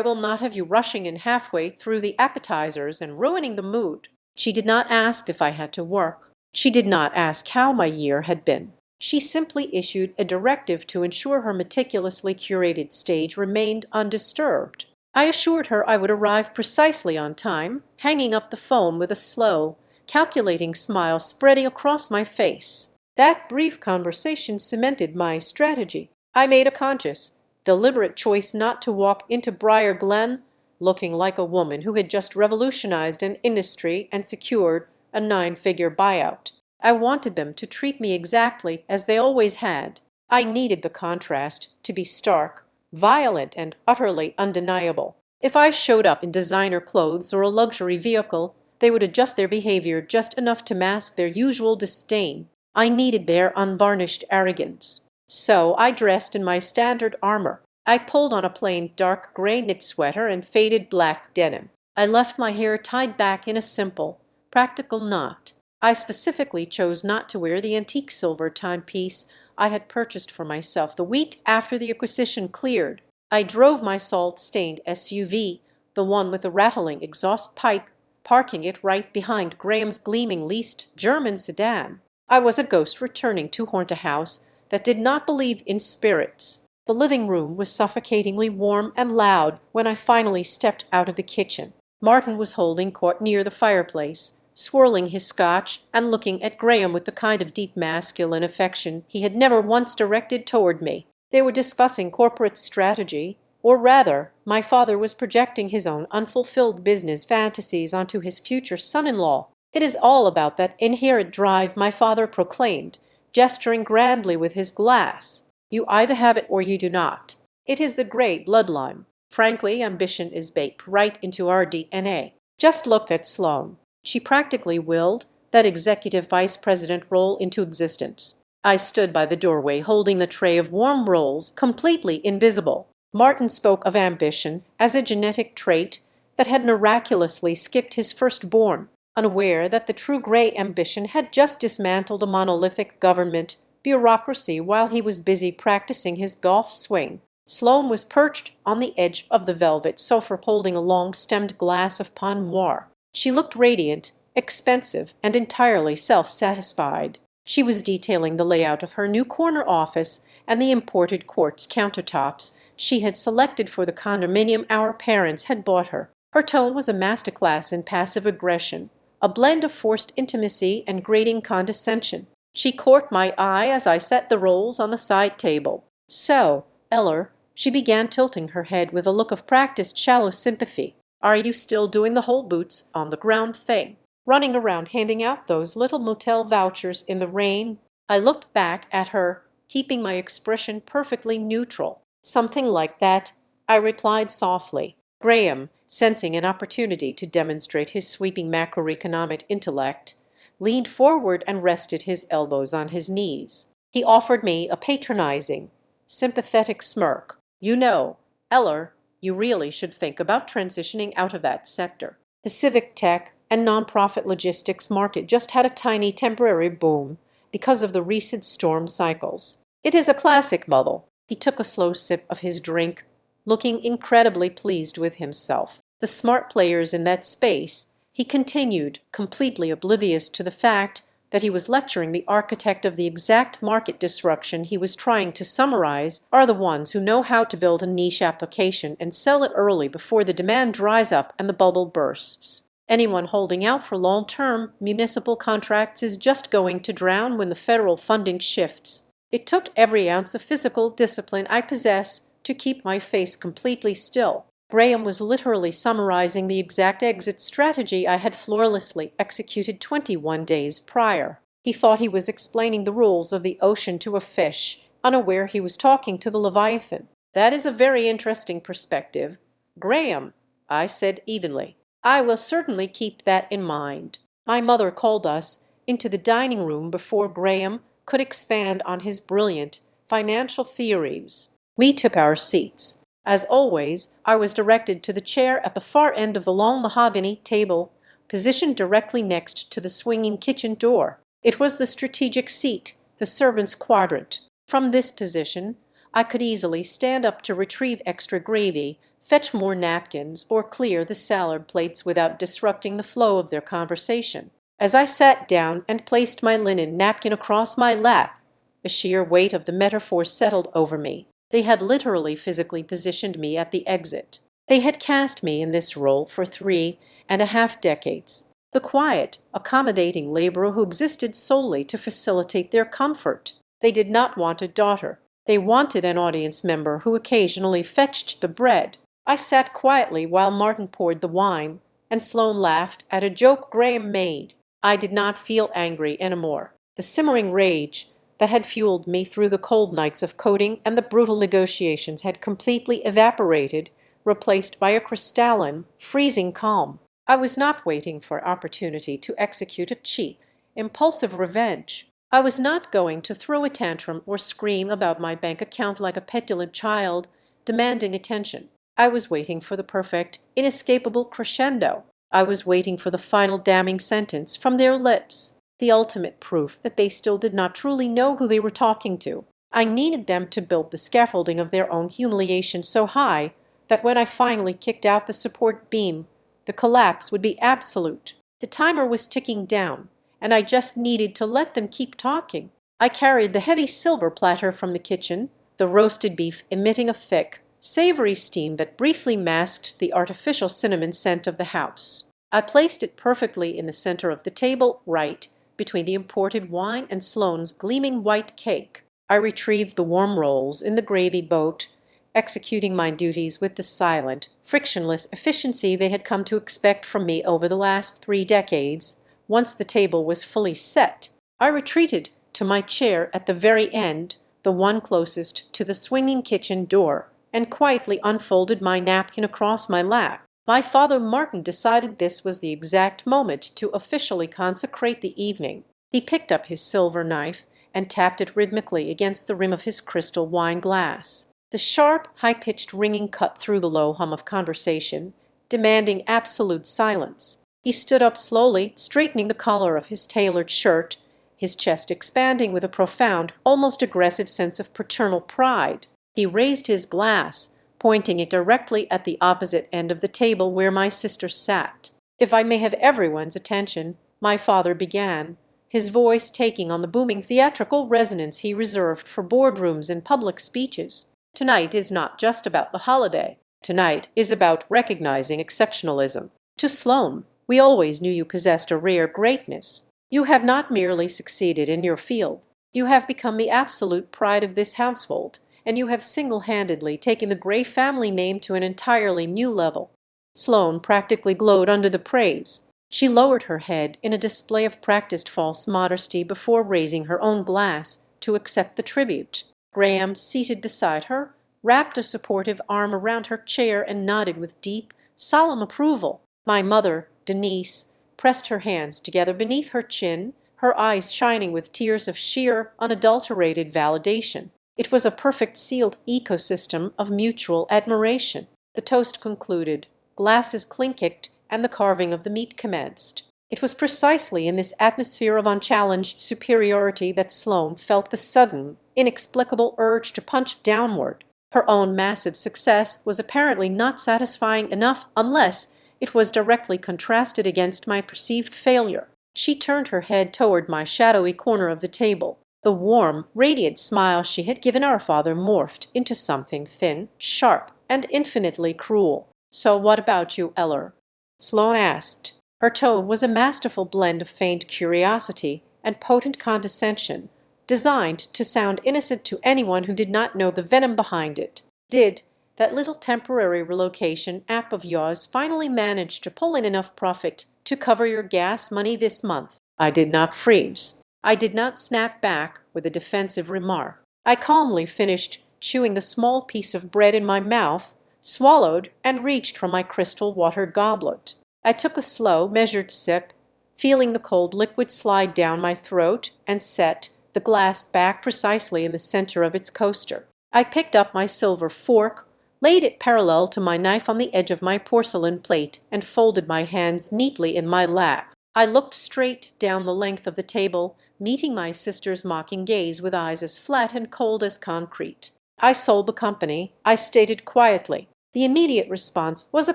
will not have you rushing in halfway through the appetizers and ruining the mood. She did not ask if I had to work. She did not ask how my year had been. She simply issued a directive to ensure her meticulously curated stage remained undisturbed. I assured her I would arrive precisely on time, hanging up the phone with a slow, calculating smile spreading across my face. That brief conversation cemented my strategy. I made a conscious, deliberate choice not to walk into Briar Glen looking like a woman who had just revolutionized an industry and secured a 9-figure buyout. I wanted them to treat me exactly as they always had. I needed the contrast to be stark, violent, and utterly undeniable. If I showed up in designer clothes or a luxury vehicle, they would adjust their behavior just enough to mask their usual disdain. I needed their unvarnished arrogance. So I dressed in my standard armor. I pulled on a plain dark gray knit sweater and faded black denim. I left my hair tied back in a simple, practical knot. I specifically chose not to wear the antique silver timepiece I had purchased for myself the week after the acquisition cleared. I drove my salt-stained SUV, the one with the rattling exhaust pipe, parking it right behind Graham's gleaming leased German sedan. I was a ghost returning to haunt a house that did not believe in spirits. The living room was suffocatingly warm and loud when I finally stepped out of the kitchen. Martin was holding court near the fireplace, swirling his scotch and looking at Graham with the kind of deep masculine affection he had never once directed toward me. They were discussing corporate strategy, or rather, my father was projecting his own unfulfilled business fantasies onto his future son-in-law. It is all about that inherent drive, my father proclaimed, gesturing grandly with his glass. You either have it or you do not. It is the great bloodline. Frankly, ambition is baked right into our DNA. Just look at Sloan. She practically willed that executive vice president role into existence. I stood by the doorway holding the tray of warm rolls, completely invisible. Martin spoke of ambition as a genetic trait that had miraculously skipped his firstborn, unaware that the true gray ambition had just dismantled a monolithic government bureaucracy while he was busy practicing his golf swing. Sloan was perched on the edge of the velvet sofa holding a long-stemmed glass of Pinot Noir. She looked radiant, expensive, and entirely self-satisfied. She was detailing the layout of her new corner office and the imported quartz countertops she had selected for the condominium our parents had bought her. Her tone was a masterclass in passive aggression, a blend of forced intimacy and grating condescension. She caught my eye as I set the rolls on the side table. So, Eller, she began tilting her head with a look of practiced shallow sympathy. Are you still doing the whole boots on the ground thing? Running around handing out those little motel vouchers in the rain? I looked back at her, keeping my expression perfectly neutral. Something like that, I replied softly. Graham, sensing an opportunity to demonstrate his sweeping macroeconomic intellect, leaned forward and rested his elbows on his knees. He offered me a patronizing, sympathetic smirk. You know, Eller, you really should think about transitioning out of that sector. The civic tech and nonprofit logistics market just had a tiny temporary boom because of the recent storm cycles. It is a classic bubble. He took a slow sip of his drink, looking incredibly pleased with himself. The smart players in that space, he continued, completely oblivious to the fact that he was lecturing the architect of the exact market disruption he was trying to summarize, are the ones who know how to build a niche application and sell it early before the demand dries up and the bubble bursts. Anyone holding out for long-term municipal contracts is just going to drown when the federal funding shifts. It took every ounce of physical discipline I possess to keep my face completely still. Graham was literally summarizing the exact exit strategy I had flawlessly executed 21 days prior. He thought he was explaining the rules of the ocean to a fish, unaware he was talking to the Leviathan. That is a very interesting perspective, Graham, I said evenly. I will certainly keep that in mind. My mother called us into the dining room before Graham could expand on his brilliant financial theories. We took our seats. As always, I was directed to the chair at the far end of the long mahogany table, positioned directly next to the swinging kitchen door. It was the strategic seat, the servants' quadrant. From this position, I could easily stand up to retrieve extra gravy, fetch more napkins, or clear the salad plates without disrupting the flow of their conversation. As I sat down and placed my linen napkin across my lap, the sheer weight of the metaphor settled over me. They had literally physically positioned me at the exit. They had cast me in this role for 3.5 decades. The quiet, accommodating laborer who existed solely to facilitate their comfort. They did not want a daughter. They wanted an audience member who occasionally fetched the bread. I sat quietly while Martin poured the wine, and Sloane laughed at a joke Graham made. I did not feel angry anymore. The simmering rage that had fueled me through the cold nights of coding and the brutal negotiations had completely evaporated, replaced by a crystalline, freezing calm. I was not waiting for opportunity to execute a cheap, impulsive revenge. I was not going to throw a tantrum or scream about my bank account like a petulant child demanding attention. I was waiting for the perfect, inescapable crescendo. I was waiting for the final damning sentence from their lips, the ultimate proof that they still did not truly know who they were talking to. I needed them to build the scaffolding of their own humiliation so high that when I finally kicked out the support beam, the collapse would be absolute. The timer was ticking down, and I just needed to let them keep talking. I carried the heavy silver platter from the kitchen, the roasted beef emitting a thick, savory steam that briefly masked the artificial cinnamon scent of the house. I placed it perfectly in the center of the table, right between the imported wine and Sloane's gleaming white cake. I retrieved the warm rolls in the gravy boat, executing my duties with the silent, frictionless efficiency they had come to expect from me over the last 3 decades. Once the table was fully set, I retreated to my chair at the very end, the one closest to the swinging kitchen door, and quietly unfolded my napkin across my lap. My father Martin decided this was the exact moment to officially consecrate the evening. He picked up his silver knife and tapped it rhythmically against the rim of his crystal wine glass. The sharp, high-pitched ringing cut through the low hum of conversation, demanding absolute silence. He stood up slowly, straightening the collar of his tailored shirt, his chest expanding with a profound, almost aggressive sense of paternal pride. He raised his glass, pointing it directly at the opposite end of the table where my sister sat. "If I may have everyone's attention," my father began, his voice taking on the booming theatrical resonance he reserved for boardrooms and public speeches. "Tonight is not just about the holiday. Tonight is about recognizing exceptionalism. To Sloane, we always knew you possessed a rare greatness. You have not merely succeeded in your field. You have become the absolute pride of this household, and you have single-handedly taken the Gray family name to an entirely new level." Sloane practically glowed under the praise. She lowered her head in a display of practiced false modesty before raising her own glass to accept the tribute. Graham, seated beside her, wrapped a supportive arm around her chair and nodded with deep, solemn approval. My mother, Denise, pressed her hands together beneath her chin, her eyes shining with tears of sheer, unadulterated validation. It was a perfect sealed ecosystem of mutual admiration. The toast concluded, glasses clinked, and the carving of the meat commenced. It was precisely in this atmosphere of unchallenged superiority that Sloane felt the sudden, inexplicable urge to punch downward. Her own massive success was apparently not satisfying enough unless it was directly contrasted against my perceived failure. She turned her head toward my shadowy corner of the table. The warm, radiant smile she had given our father morphed into something thin, sharp, and infinitely cruel. "So what about you, Eller?" Sloane asked. Her tone was a masterful blend of feigned curiosity and potent condescension, designed to sound innocent to anyone who did not know the venom behind it. "Did that little temporary relocation app of yours finally manage to pull in enough profit to cover your gas money this month?" I did not freeze. I did not snap back with a defensive remark. I calmly finished chewing the small piece of bread in my mouth, swallowed, and reached for my crystal water goblet. I took a slow, measured sip, feeling the cold liquid slide down my throat and set the glass back precisely in the center of its coaster. I picked up my silver fork, laid it parallel to my knife on the edge of my porcelain plate, and folded my hands neatly in my lap. I looked straight down the length of the table, meeting my sister's mocking gaze with eyes as flat and cold as concrete. "I sold the company," I stated quietly. The immediate response was a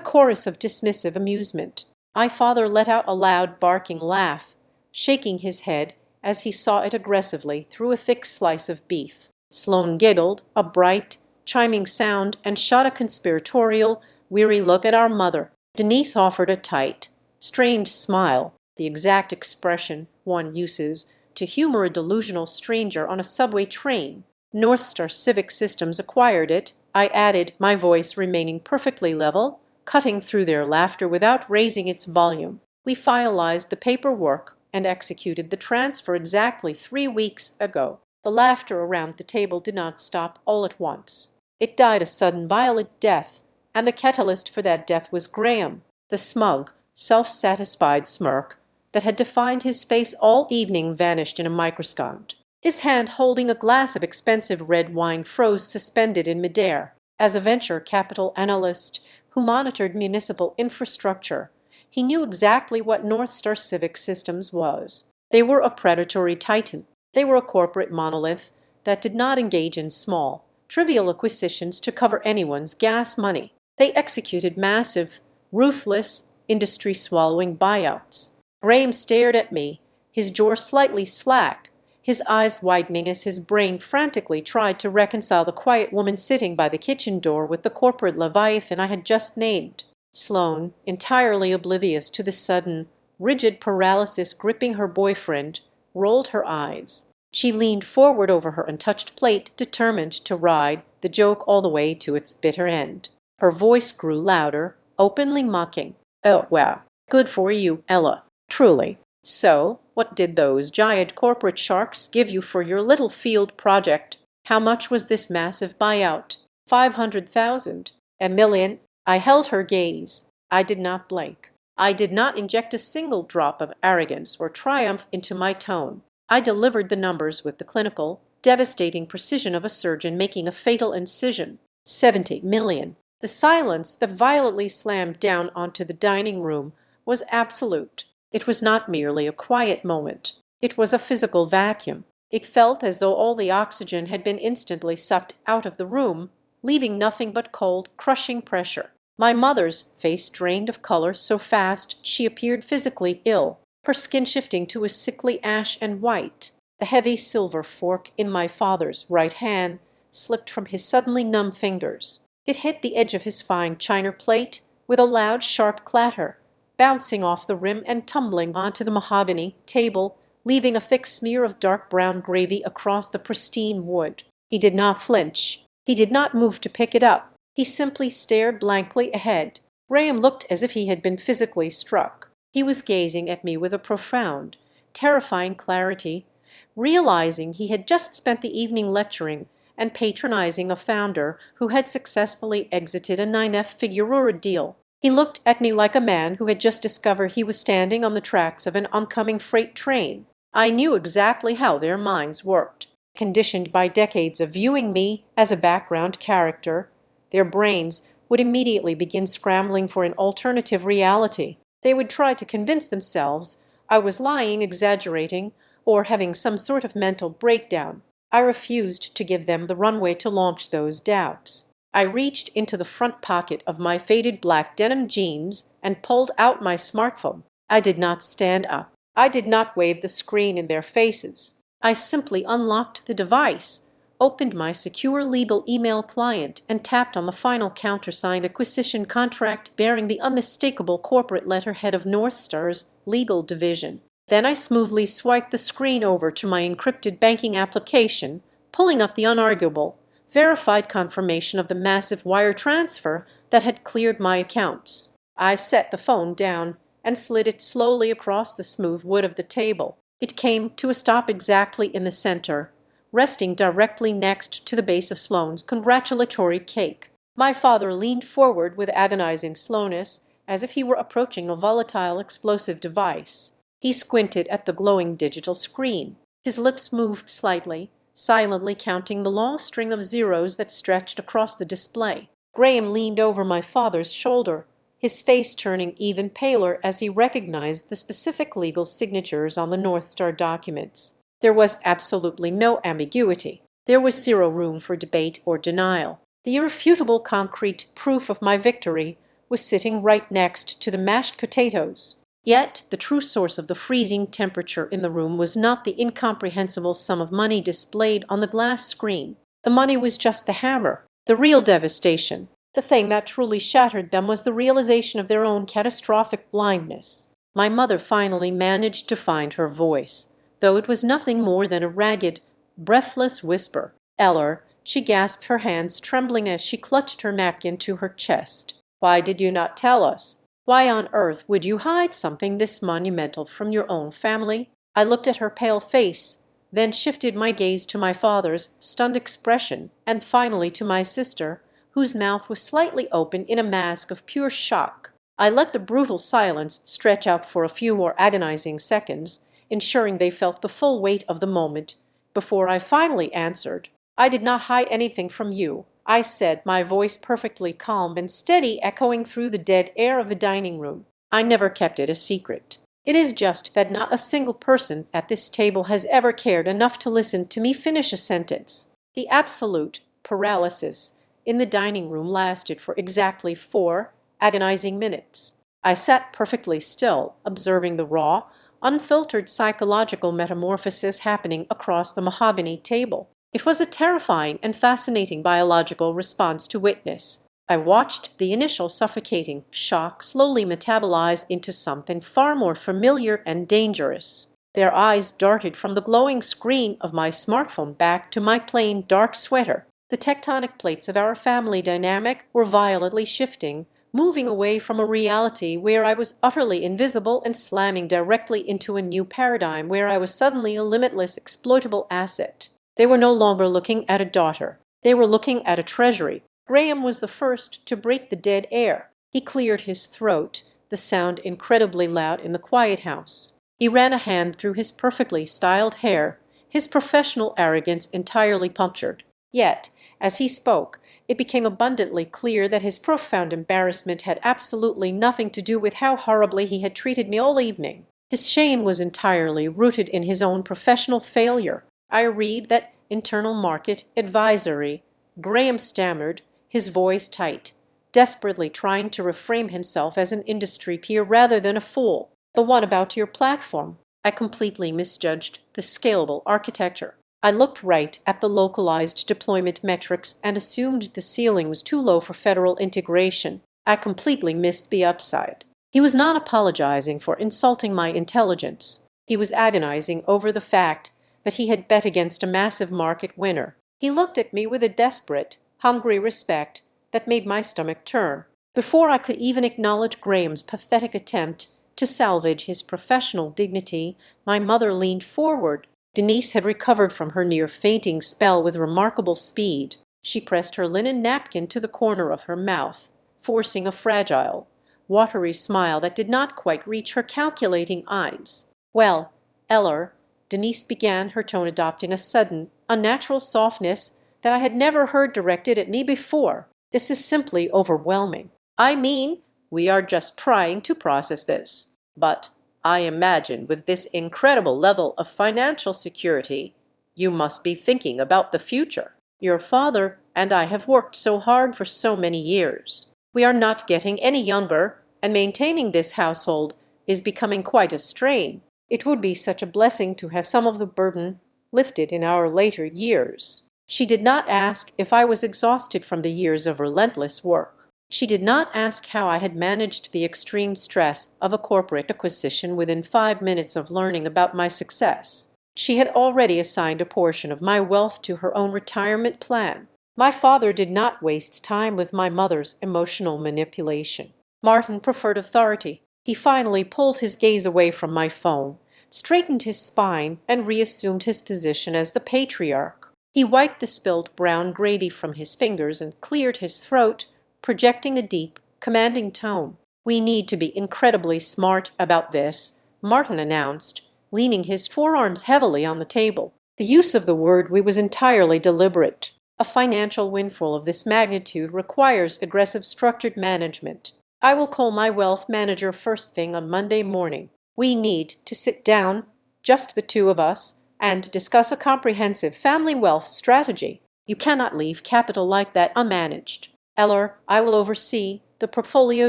chorus of dismissive amusement. My father let out a loud barking laugh, shaking his head as he saw it aggressively through a thick slice of beef. Sloane giggled, a bright, chiming sound, and shot a conspiratorial, weary look at our mother. Denise offered a tight, strained smile, the exact expression one uses to humor a delusional stranger on a subway train. "North Star Civic Systems acquired it," I added, my voice remaining perfectly level, cutting through their laughter without raising its volume. "We finalized the paperwork and executed the transfer exactly 3 weeks ago." The laughter around the table did not stop all at once. It died a sudden violent death, and the catalyst for that death was Graham. The smug, self-satisfied smirk that had defined his face all evening vanished in a microsecond. His hand holding a glass of expensive red wine froze suspended in midair. As a venture capital analyst who monitored municipal infrastructure, he knew exactly what North Star Civic Systems was. They were a predatory titan. They were a corporate monolith that did not engage in small, trivial acquisitions to cover anyone's gas money. They executed massive, ruthless, industry-swallowing buyouts. Graham stared at me, his jaw slightly slack, his eyes widening as his brain frantically tried to reconcile the quiet woman sitting by the kitchen door with the corporate leviathan I had just named. Sloane, entirely oblivious to the sudden, rigid paralysis gripping her boyfriend, rolled her eyes. She leaned forward over her untouched plate, determined to ride the joke all the way to its bitter end. Her voice grew louder, openly mocking. "Oh, wow. Good for you, Ella. Truly. So, what did those giant corporate sharks give you for your little field project? How much was this massive buyout? 500,000? A million?" I held her gaze. I did not blink. I did not inject a single drop of arrogance or triumph into my tone. I delivered the numbers with the clinical, devastating precision of a surgeon making a fatal incision. 70 million. The silence that violently slammed down onto the dining room was absolute. It was not merely a quiet moment. It was a physical vacuum. It felt as though all the oxygen had been instantly sucked out of the room, leaving nothing but cold, crushing pressure. My mother's face drained of color so fast she appeared physically ill, her skin shifting to a sickly ash and white. The heavy silver fork in my father's right hand slipped from his suddenly numb fingers. It hit the edge of his fine china plate with a loud, sharp clatter, bouncing off the rim and tumbling onto the mahogany table, leaving a thick smear of dark brown gravy across the pristine wood. He did not flinch. He did not move to pick it up. He simply stared blankly ahead. Graham looked as if he had been physically struck. He was gazing at me with a profound, terrifying clarity, realizing he had just spent the evening lecturing and patronizing a founder who had successfully exited a 9F Figueroa deal. He looked at me like a man who had just discovered he was standing on the tracks of an oncoming freight train. I knew exactly how their minds worked. Conditioned by decades of viewing me as a background character, their brains would immediately begin scrambling for an alternative reality. They would try to convince themselves I was lying, exaggerating, or having some sort of mental breakdown. I refused to give them the runway to launch those doubts. I reached into the front pocket of my faded black denim jeans and pulled out my smartphone. I did not stand up. I did not wave the screen in their faces. I simply unlocked the device, opened my secure legal email client, and tapped on the final countersigned acquisition contract bearing the unmistakable corporate letterhead of North Star's legal division. Then I smoothly swiped the screen over to my encrypted banking application, pulling up the unarguable, verified confirmation of the massive wire transfer that had cleared my accounts. I set the phone down and slid it slowly across the smooth wood of the table. It came to a stop exactly in the center, resting directly next to the base of Sloane's congratulatory cake. My father leaned forward with agonizing slowness, as if he were approaching a volatile explosive device. He squinted at the glowing digital screen. His lips moved slightly, silently counting the long string of zeros that stretched across the display. Graham leaned over my father's shoulder, his face turning even paler as he recognized the specific legal signatures on the North Star documents. There was absolutely no ambiguity. There was zero room for debate or denial. The irrefutable concrete proof of my victory was sitting right next to the mashed potatoes. Yet the true source of the freezing temperature in the room was not the incomprehensible sum of money displayed on the glass screen. The money was just the hammer. The real devastation, the thing that truly shattered them, was the realization of their own catastrophic blindness. My mother finally managed to find her voice, though it was nothing more than a ragged, breathless whisper. "Eller," she gasped, her hands trembling as she clutched her napkin to her chest. "Why did you not tell us? Why on earth would you hide something this monumental from your own family?" I looked at her pale face, then shifted my gaze to my father's stunned expression, and finally to my sister, whose mouth was slightly open in a mask of pure shock. I let the brutal silence stretch out for a few more agonizing seconds, ensuring they felt the full weight of the moment, before I finally answered. "I did not hide anything from you," I said, my voice perfectly calm and steady, echoing through the dead air of the dining room. "I never kept it a secret. It is just that not a single person at this table has ever cared enough to listen to me finish a sentence." The absolute paralysis in the dining room lasted for exactly 4 agonizing minutes. I sat perfectly still, observing the raw, unfiltered psychological metamorphosis happening across the mahogany table. It was a terrifying and fascinating biological response to witness. I watched the initial suffocating shock slowly metabolize into something far more familiar and dangerous. Their eyes darted from the glowing screen of my smartphone back to my plain dark sweater. The tectonic plates of our family dynamic were violently shifting, moving away from a reality where I was utterly invisible and slamming directly into a new paradigm where I was suddenly a limitless exploitable asset. They were no longer looking at a daughter. They were looking at a treasury. Graham was the first to break the dead air. He cleared his throat, the sound incredibly loud in the quiet house. He ran a hand through his perfectly styled hair, his professional arrogance entirely punctured. Yet, as he spoke, it became abundantly clear that his profound embarrassment had absolutely nothing to do with how horribly he had treated me all evening. His shame was entirely rooted in his own professional failure. "I read that internal market advisory," Graham stammered, his voice tight, desperately trying to reframe himself as an industry peer rather than a fool. "The one about your platform." I completely misjudged the scalable architecture. I looked right at the localized deployment metrics and assumed the ceiling was too low for federal integration. I completely missed the upside. He was not apologizing for insulting my intelligence. He was agonizing over the fact that he had bet against a massive market winner. He looked at me with a desperate, hungry respect that made my stomach turn. Before I could even acknowledge Graham's pathetic attempt to salvage his professional dignity, my mother leaned forward. Denise had recovered from her near-fainting spell with remarkable speed. She pressed her linen napkin to the corner of her mouth, forcing a fragile, watery smile that did not quite reach her calculating eyes. "Well, Eller," Denise began, her tone adopting a sudden, unnatural softness that I had never heard directed at me before, "this is simply overwhelming. I mean, we are just trying to process this. But I imagine with this incredible level of financial security, you must be thinking about the future. Your father and I have worked so hard for so many years. We are not getting any younger, and maintaining this household is becoming quite a strain. It would be such a blessing to have some of the burden lifted in our later years." She did not ask if I was exhausted from the years of relentless work. She did not ask how I had managed the extreme stress of a corporate acquisition within 5 minutes of learning about my success. She had already assigned a portion of my wealth to her own retirement plan. My father did not waste time with my mother's emotional manipulation. Martin preferred authority. He finally pulled his gaze away from my phone, straightened his spine, and reassumed his position as the patriarch. He wiped the spilled brown gravy from his fingers and cleared his throat, projecting a deep, commanding tone. "We need to be incredibly smart about this, Martin announced, leaning his forearms heavily on the table. The use of the word "we" was entirely deliberate. A financial windfall of this magnitude requires aggressive structured management. I will call my wealth manager first thing on Monday morning. We need to sit down, just the two of us, and discuss a comprehensive family wealth strategy. You cannot leave capital like that unmanaged. Eller, I will oversee the portfolio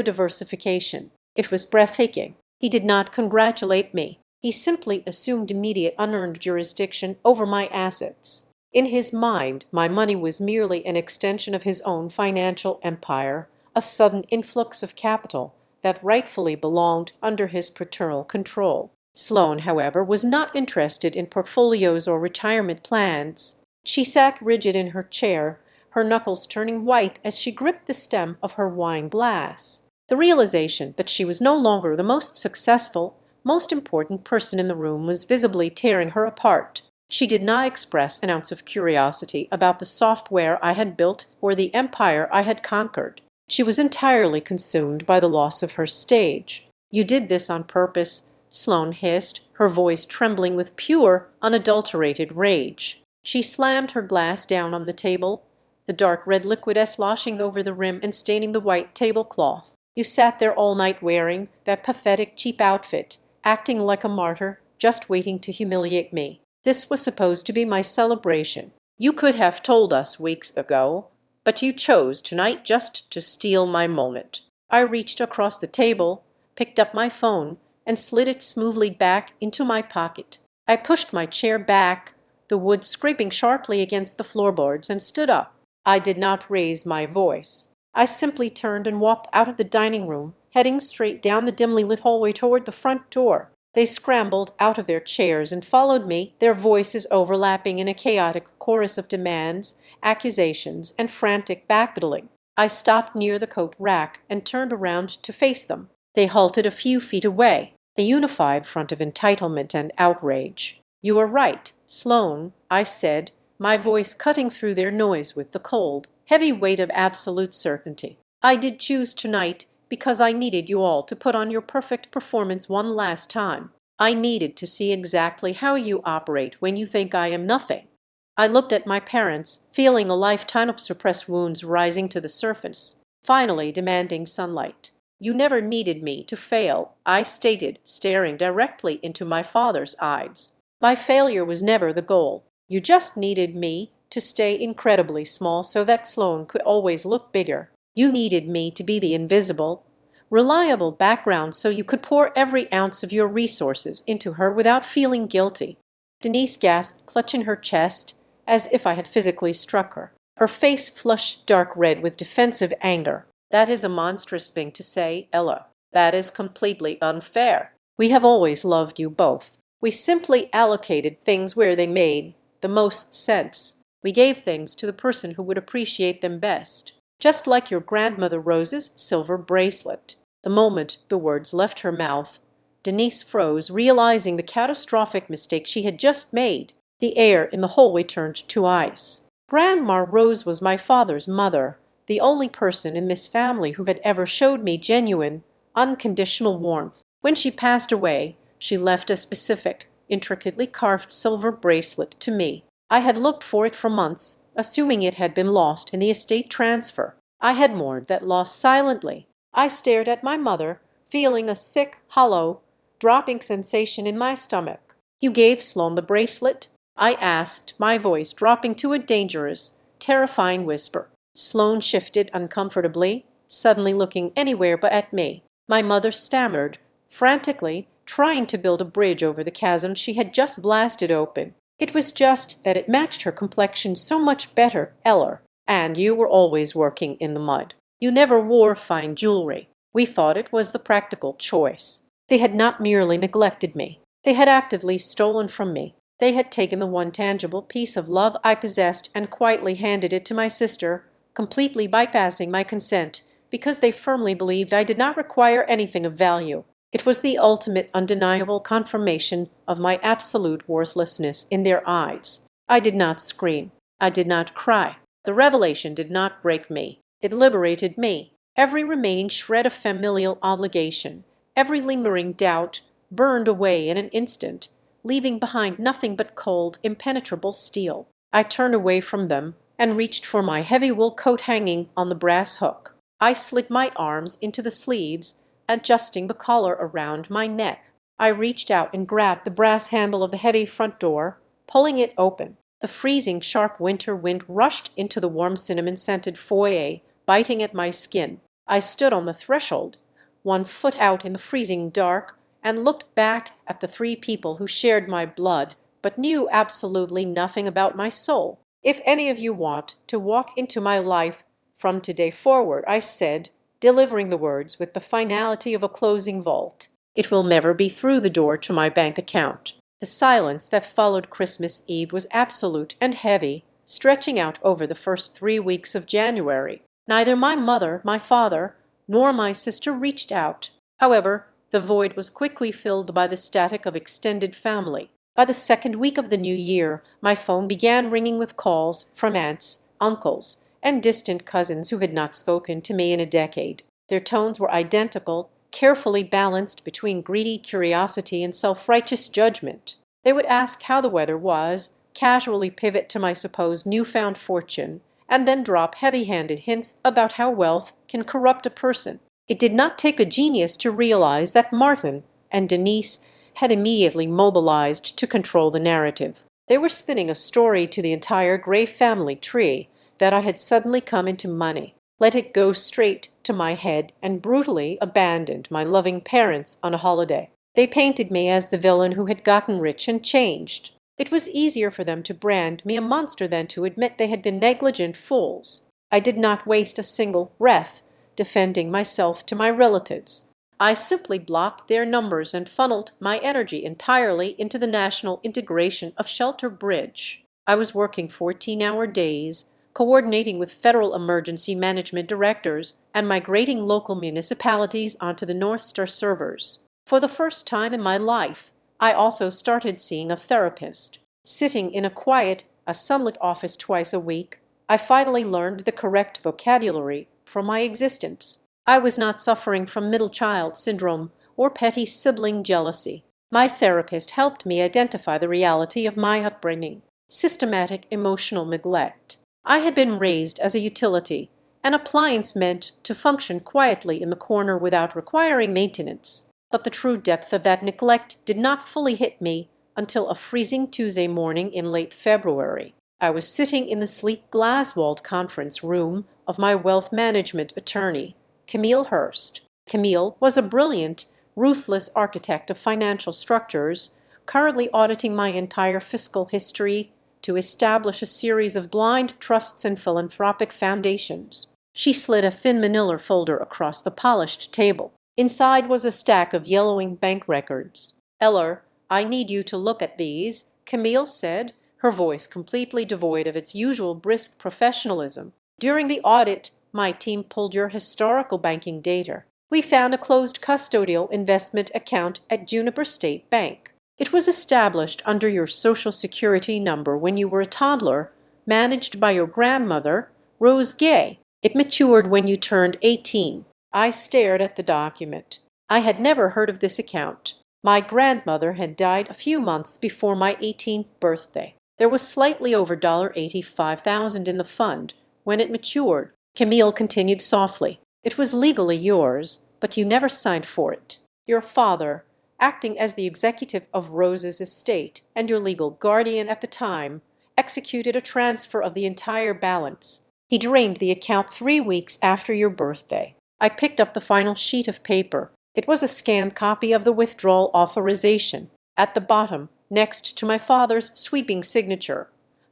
diversification. It was breathtaking. He did not congratulate me. He simply assumed immediate unearned jurisdiction over my assets. In his mind, my money was merely an extension of his own financial empire, a sudden influx of capital that rightfully belonged under his paternal control. Sloane, however, was not interested in portfolios or retirement plans. She sat rigid in her chair, her knuckles turning white as she gripped the stem of her wine glass. The realization that she was no longer the most successful, most important person in the room was visibly tearing her apart. She did not express an ounce of curiosity about the software I had built or the empire I had conquered. She was entirely consumed by the loss of her stage. "You did this on purpose," Sloane hissed, her voice trembling with pure, unadulterated rage. She slammed her glass down on the table, the dark red liquid sloshing over the rim and staining the white tablecloth. "You sat there all night wearing that pathetic cheap outfit, acting like a martyr, just waiting to humiliate me. This was supposed to be my celebration. You could have told us weeks ago, but you chose tonight just to steal my moment." I reached across the table, picked up my phone, and slid it smoothly back into my pocket. I pushed my chair back, the wood scraping sharply against the floorboards, and stood up. I did not raise my voice. I simply turned and walked out of the dining room, heading straight down the dimly lit hallway toward the front door. They scrambled out of their chairs and followed me, their voices overlapping in a chaotic chorus of demands, accusations, and frantic backpedaling. I stopped near the coat rack and turned around to face them. They halted a few feet away, a unified front of entitlement and outrage. "You are right, Sloane," I said, my voice cutting through their noise with the cold, heavy weight of absolute certainty. "I did choose tonight because I needed you all to put on your perfect performance one last time. I needed to see exactly how you operate when you think I am nothing." I looked at my parents, feeling a lifetime of suppressed wounds rising to the surface, finally demanding sunlight. "You never needed me to fail," I stated, staring directly into my father's eyes. "My failure was never the goal. You just needed me to stay incredibly small so that Sloane could always look bigger. You needed me to be the invisible, reliable background so you could pour every ounce of your resources into her without feeling guilty." Denise gasped, clutching her chest, as if I had physically struck her. Her face flushed dark red with defensive anger. "That is a monstrous thing to say, Ella. That is completely unfair. We have always loved you both. We simply allocated things where they made the most sense. We gave things to the person who would appreciate them best. Just like your grandmother Rose's silver bracelet." The moment the words left her mouth, Denise froze, realizing the catastrophic mistake she had just made. The air in the hallway turned to ice. Grandma Rose was my father's mother, the only person in this family who had ever showed me genuine, unconditional warmth. When she passed away, she left a specific, intricately carved silver bracelet to me. I had looked for it for months, assuming it had been lost in the estate transfer. I had mourned that loss silently. I stared at my mother, feeling a sick, hollow, dropping sensation in my stomach. "You gave Sloane the bracelet?" I asked, my voice dropping to a dangerous, terrifying whisper. Sloane shifted uncomfortably, suddenly looking anywhere but at me. My mother stammered, frantically, trying to build a bridge over the chasm she had just blasted open. "It was just that it matched her complexion so much better, Eller. And you were always working in the mud. You never wore fine jewelry. We thought it was the practical choice." They had not merely neglected me. They had actively stolen from me. They had taken the one tangible piece of love I possessed and quietly handed it to my sister, completely bypassing my consent, because they firmly believed I did not require anything of value. It was the ultimate undeniable confirmation of my absolute worthlessness in their eyes. I did not scream. I did not cry. The revelation did not break me. It liberated me. Every remaining shred of familial obligation, every lingering doubt, burned away in an instant, leaving behind nothing but cold, impenetrable steel. I turned away from them and reached for my heavy wool coat hanging on the brass hook. I slid my arms into the sleeves, adjusting the collar around my neck. I reached out and grabbed the brass handle of the heavy front door, pulling it open. The freezing, sharp winter wind rushed into the warm cinnamon-scented foyer, biting at my skin. I stood on the threshold, one foot out in the freezing dark, and looked back at the three people who shared my blood, but knew absolutely nothing about my soul. "If any of you want to walk into my life from today forward," I said, delivering the words with the finality of a closing vault, "it will never be through the door to my bank account." The silence that followed Christmas Eve was absolute and heavy, stretching out over the first 3 weeks of January. Neither my mother, my father, nor my sister reached out. However, the void was quickly filled by the static of extended family. By the second week of the new year, my phone began ringing with calls from aunts, uncles, and distant cousins who had not spoken to me in a decade. Their tones were identical, carefully balanced between greedy curiosity and self-righteous judgment. They would ask how the weather was, casually pivot to my supposed newfound fortune, and then drop heavy-handed hints about how wealth can corrupt a person. It did not take a genius to realize that Martin and Denise had immediately mobilized to control the narrative. They were spinning a story to the entire Gray family tree that I had suddenly come into money, let it go straight to my head, and brutally abandoned my loving parents on a holiday. They painted me as the villain who had gotten rich and changed. It was easier for them to brand me a monster than to admit they had been negligent fools. I did not waste a single breath defending myself to my relatives. I simply blocked their numbers and funneled my energy entirely into the national integration of Shelter Bridge. I was working 14-hour days, coordinating with federal emergency management directors and migrating local municipalities onto the North Star servers. For the first time in my life, I also started seeing a therapist. Sitting in a sunlit office twice a week, I finally learned the correct vocabulary for my existence. I was not suffering from middle child syndrome or petty sibling jealousy. My therapist helped me identify the reality of my upbringing: systematic emotional neglect. I had been raised as a utility, an appliance meant to function quietly in the corner without requiring maintenance. But the true depth of that neglect did not fully hit me until a freezing Tuesday morning in late February. I was sitting in the sleek glass-walled conference room of my wealth management attorney, Camille Hurst. Camille was a brilliant, ruthless architect of financial structures, currently auditing my entire fiscal history to establish a series of blind trusts and philanthropic foundations. She slid a thin manila folder across the polished table. Inside was a stack of yellowing bank records. "Eller, I need you to look at these," Camille said, her voice completely devoid of its usual brisk professionalism. "During the audit, my team pulled your historical banking data. We found a closed custodial investment account at Juniper State Bank. It was established under your Social Security number when you were a toddler, managed by your grandmother, Rose Gay. It matured when you turned 18. I stared at the document. I had never heard of this account. My grandmother had died a few months before my 18th birthday. There was slightly over $85,000 in the fund when it matured." Camille continued softly. "It was legally yours, but you never signed for it. Your father, acting as the executive of Rose's estate and your legal guardian at the time, executed a transfer of the entire balance. He drained the account 3 weeks after your birthday." I picked up the final sheet of paper. It was a scanned copy of the withdrawal authorization. At the bottom, next to my father's sweeping signature,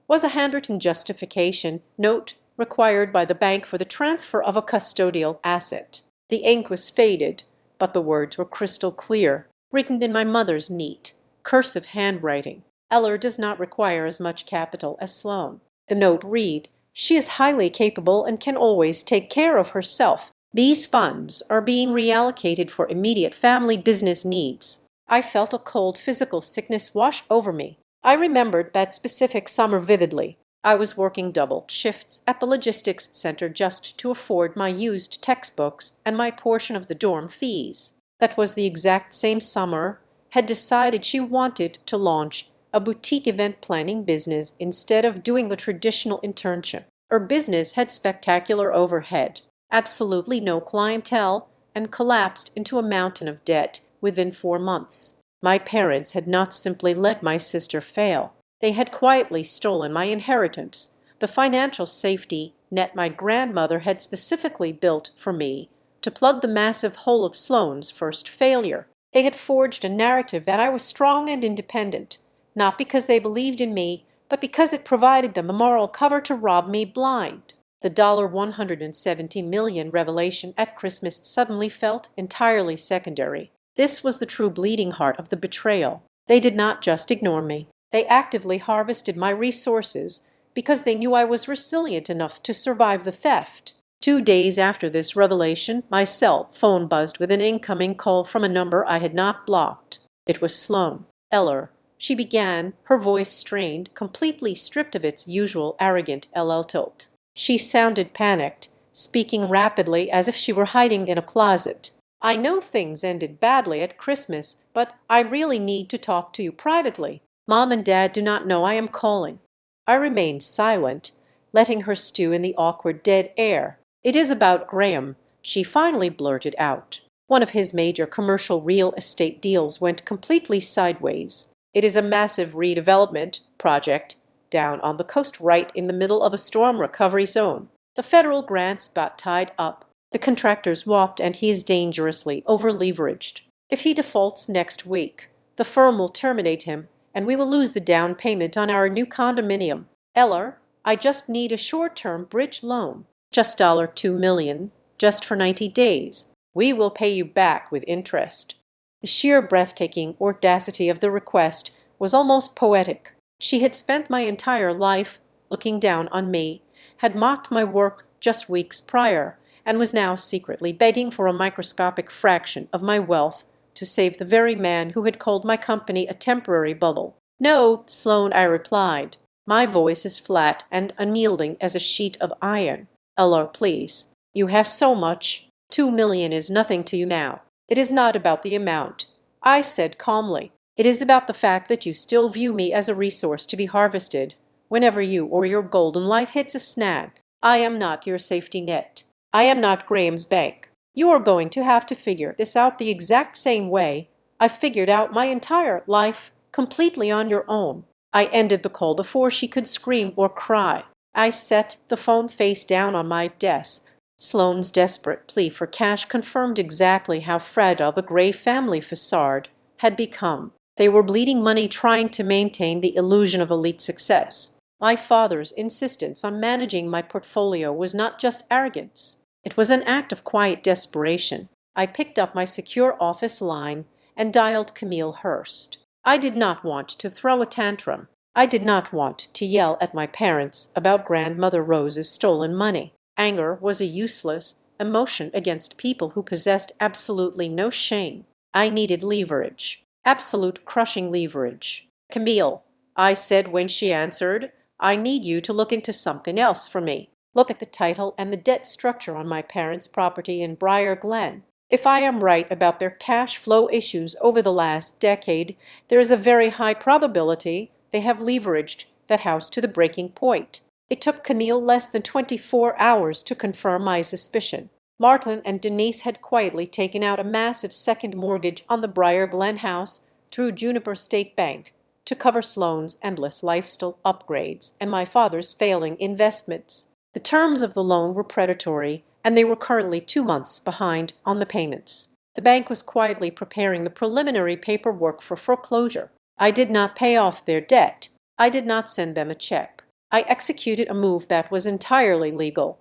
was a handwritten justification note required by the bank for the transfer of a custodial asset. The ink was faded, but the words were crystal clear, written in my mother's neat, cursive handwriting. "Eller does not require as much capital as Sloan." The note read, "She is highly capable and can always take care of herself. These funds are being reallocated for immediate family business needs." I felt a cold physical sickness wash over me. I remembered that specific summer vividly. I was working double shifts at the logistics center just to afford my used textbooks and my portion of the dorm fees. That was the exact same summer had decided she wanted to launch a boutique event planning business instead of doing the traditional internship. Her business had spectacular overhead, absolutely no clientele, and collapsed into a mountain of debt within 4 months. My parents had not simply let my sister fail. They had quietly stolen my inheritance, the financial safety net my grandmother had specifically built for me to plug the massive hole of Sloane's first failure. They had forged a narrative that I was strong and independent, not because they believed in me, but because it provided them the moral cover to rob me blind. The $170 million revelation at Christmas suddenly felt entirely secondary. This was the true bleeding heart of the betrayal. They did not just ignore me. They actively harvested my resources because they knew I was resilient enough to survive the theft. 2 days after this revelation, my cell phone buzzed with an incoming call from a number I had not blocked. It was Sloane. "Eller," she began, her voice strained, completely stripped of its usual arrogant LL tilt. She sounded panicked, speaking rapidly as if she were hiding in a closet. "I know things ended badly at Christmas, but I really need to talk to you privately. Mom and Dad do not know I am calling." I remained silent, letting her stew in the awkward dead air. "It is about Graham," she finally blurted out. "One of his major commercial real estate deals went completely sideways. It is a massive redevelopment project down on the coast right in the middle of a storm recovery zone. The federal grants got tied up. The contractors walked and he is dangerously over-leveraged. If he defaults next week, the firm will terminate him and we will lose the down payment on our new condominium. Eller, I just need a short-term bridge loan. Just $2 million, just for 90 days. We will pay you back with interest." The sheer breathtaking audacity of the request was almost poetic. She had spent my entire life looking down on me, had mocked my work just weeks prior, and was now secretly begging for a microscopic fraction of my wealth to save the very man who had called my company a temporary bubble. "No, Sloane," I replied. My voice is flat and unyielding as a sheet of iron. "Eller, please. You have so much. $2 million is nothing to you now." "It is not about the amount," I said calmly. "It is about the fact that you still view me as a resource to be harvested whenever you or your golden life hits a snag. I am not your safety net. I am not Graham's bank. You are going to have to figure this out the exact same way I figured out my entire life, completely on your own." I ended the call before she could scream or cry. I set the phone face down on my desk. Sloane's desperate plea for cash confirmed exactly how fragile the Gray family facade had become. They were bleeding money trying to maintain the illusion of elite success. My father's insistence on managing my portfolio was not just arrogance. It was an act of quiet desperation. I picked up my secure office line and dialed Camille Hurst. I did not want to throw a tantrum. I did not want to yell at my parents about Grandmother Rose's stolen money. Anger was a useless emotion against people who possessed absolutely no shame. I needed leverage. Absolute crushing leverage. "Camille," I said when she answered, "I need you to look into something else for me. Look at the title and the debt structure on my parents' property in Briar Glen. If I am right about their cash flow issues over the last decade, there is a very high probability they have leveraged that house to the breaking point." It took Camille less than 24 hours to confirm my suspicion. Martin and Denise had quietly taken out a massive second mortgage on the Briar Glen house through Juniper State Bank to cover Sloane's endless lifestyle upgrades and my father's failing investments. The terms of the loan were predatory, and they were currently 2 months behind on the payments. The bank was quietly preparing the preliminary paperwork for foreclosure. I did not pay off their debt. I did not send them a check. I executed a move that was entirely legal,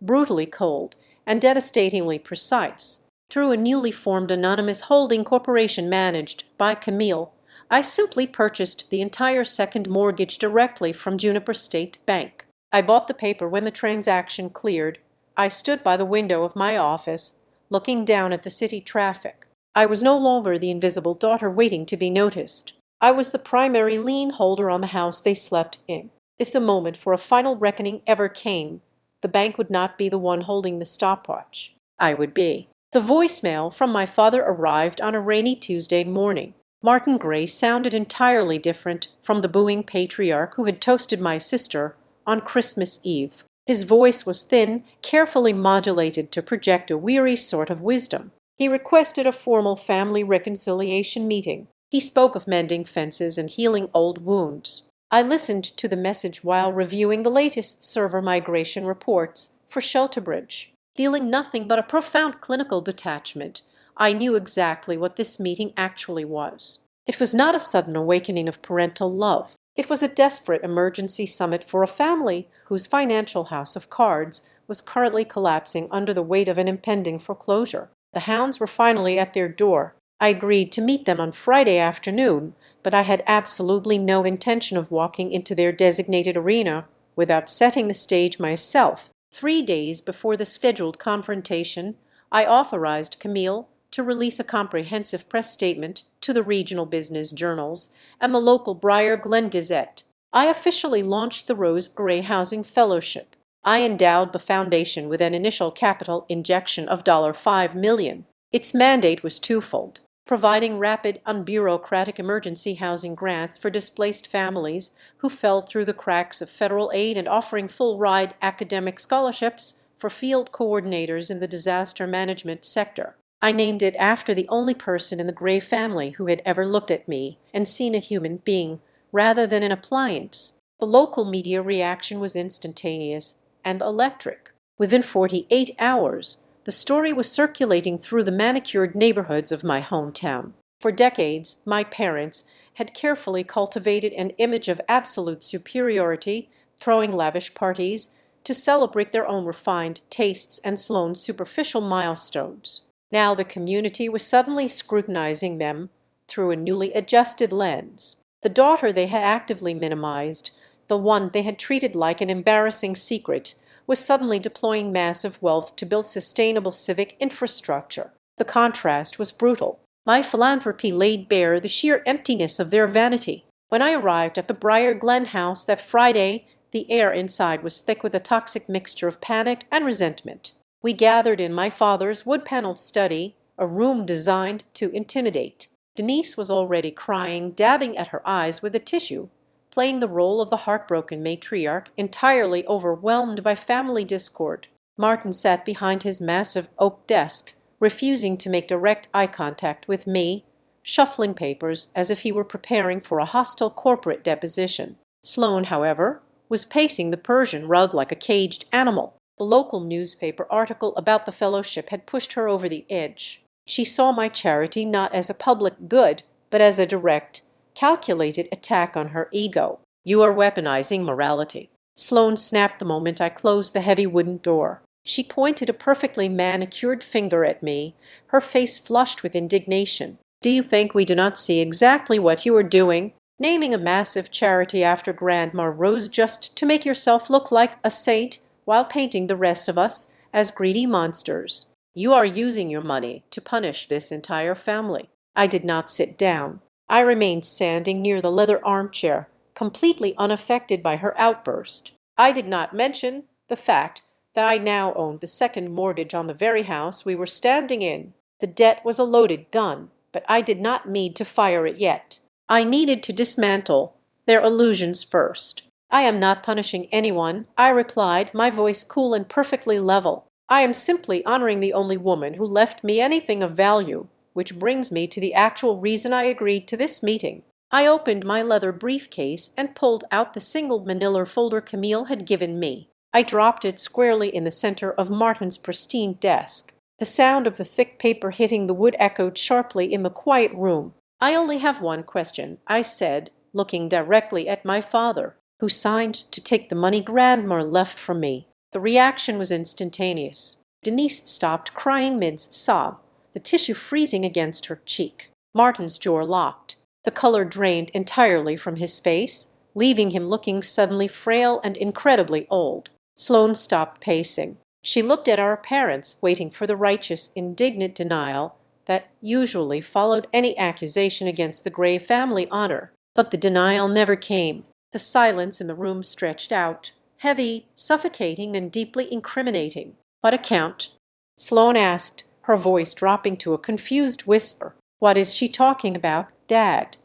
brutally cold, and devastatingly precise. Through a newly formed anonymous holding corporation managed by Camille, I simply purchased the entire second mortgage directly from Juniper State Bank. I bought the paper when the transaction cleared. I stood by the window of my office, looking down at the city traffic. I was no longer the invisible daughter waiting to be noticed. I was the primary lien holder on the house they slept in. If the moment for a final reckoning ever came, the bank would not be the one holding the stopwatch. I would be. The voicemail from my father arrived on a rainy Tuesday morning. Martin Gray sounded entirely different from the booing patriarch who had toasted my sister on Christmas Eve. His voice was thin, carefully modulated to project a weary sort of wisdom. He requested a formal family reconciliation meeting. He spoke of mending fences and healing old wounds. I listened to the message while reviewing the latest server migration reports for Shelterbridge. Feeling nothing but a profound clinical detachment, I knew exactly what this meeting actually was. It was not a sudden awakening of parental love. It was a desperate emergency summit for a family whose financial house of cards was currently collapsing under the weight of an impending foreclosure. The hounds were finally at their door. I agreed to meet them on Friday afternoon, but I had absolutely no intention of walking into their designated arena without setting the stage myself. 3 days before the scheduled confrontation, I authorized Camille to release a comprehensive press statement to the regional business journals and the local Briar Glen Gazette. I officially launched the Rose Gray Housing Fellowship. I endowed the foundation with an initial capital injection of $5 million. Its mandate was twofold: providing rapid, unbureaucratic emergency housing grants for displaced families who fell through the cracks of federal aid and offering full-ride academic scholarships for field coordinators in the disaster management sector. I named it after the only person in the Gray family who had ever looked at me and seen a human being rather than an appliance. The local media reaction was instantaneous and electric. Within 48 hours, the story was circulating through the manicured neighborhoods of my hometown. For decades, my parents had carefully cultivated an image of absolute superiority, throwing lavish parties to celebrate their own refined tastes and Sloan's superficial milestones. Now the community was suddenly scrutinizing them through a newly adjusted lens. The daughter they had actively minimized, the one they had treated like an embarrassing secret, was suddenly deploying massive wealth to build sustainable civic infrastructure. The contrast was brutal. My philanthropy laid bare the sheer emptiness of their vanity. When I arrived at the Briar Glen house that Friday, the air inside was thick with a toxic mixture of panic and resentment. We gathered in my father's wood-paneled study, a room designed to intimidate. Denise was already crying, dabbing at her eyes with a tissue, playing the role of the heartbroken matriarch, entirely overwhelmed by family discord. Martin sat behind his massive oak desk, refusing to make direct eye contact with me, shuffling papers as if he were preparing for a hostile corporate deposition. Sloan, however, was pacing the Persian rug like a caged animal. The local newspaper article about the fellowship had pushed her over the edge. She saw my charity not as a public good, but as a direct, calculated attack on her ego. "You are weaponizing morality." Sloan snapped the moment I closed the heavy wooden door. She pointed a perfectly manicured finger at me, her face flushed with indignation. "Do you think we do not see exactly what you are doing? Naming a massive charity after Grandma Rose just to make yourself look like a saint while painting the rest of us as greedy monsters. You are using your money to punish this entire family." I did not sit down. I remained standing near the leather armchair, completely unaffected by her outburst. I did not mention the fact that I now owned the second mortgage on the very house we were standing in. The debt was a loaded gun, but I did not need to fire it yet. I needed to dismantle their illusions first. "I am not punishing anyone," I replied, my voice cool and perfectly level. "I am simply honoring the only woman who left me anything of value, which brings me to the actual reason I agreed to this meeting." I opened my leather briefcase and pulled out the single manila folder Camille had given me. I dropped it squarely in the center of Martin's pristine desk. The sound of the thick paper hitting the wood echoed sharply in the quiet room. "I only have one question," I said, looking directly at my father, who signed to take the money Grandma left from me. The reaction was instantaneous. Denise stopped crying mid-sob, the tissue freezing against her cheek. Martin's jaw locked. The color drained entirely from his face, leaving him looking suddenly frail and incredibly old. Sloan stopped pacing. She looked at our parents, waiting for the righteous, indignant denial that usually followed any accusation against the Gray family honor. But the denial never came. The silence in the room stretched out, heavy, suffocating, and deeply incriminating. "What account?" Sloan asked, her voice dropping to a confused whisper. "What is she talking about?" Dad."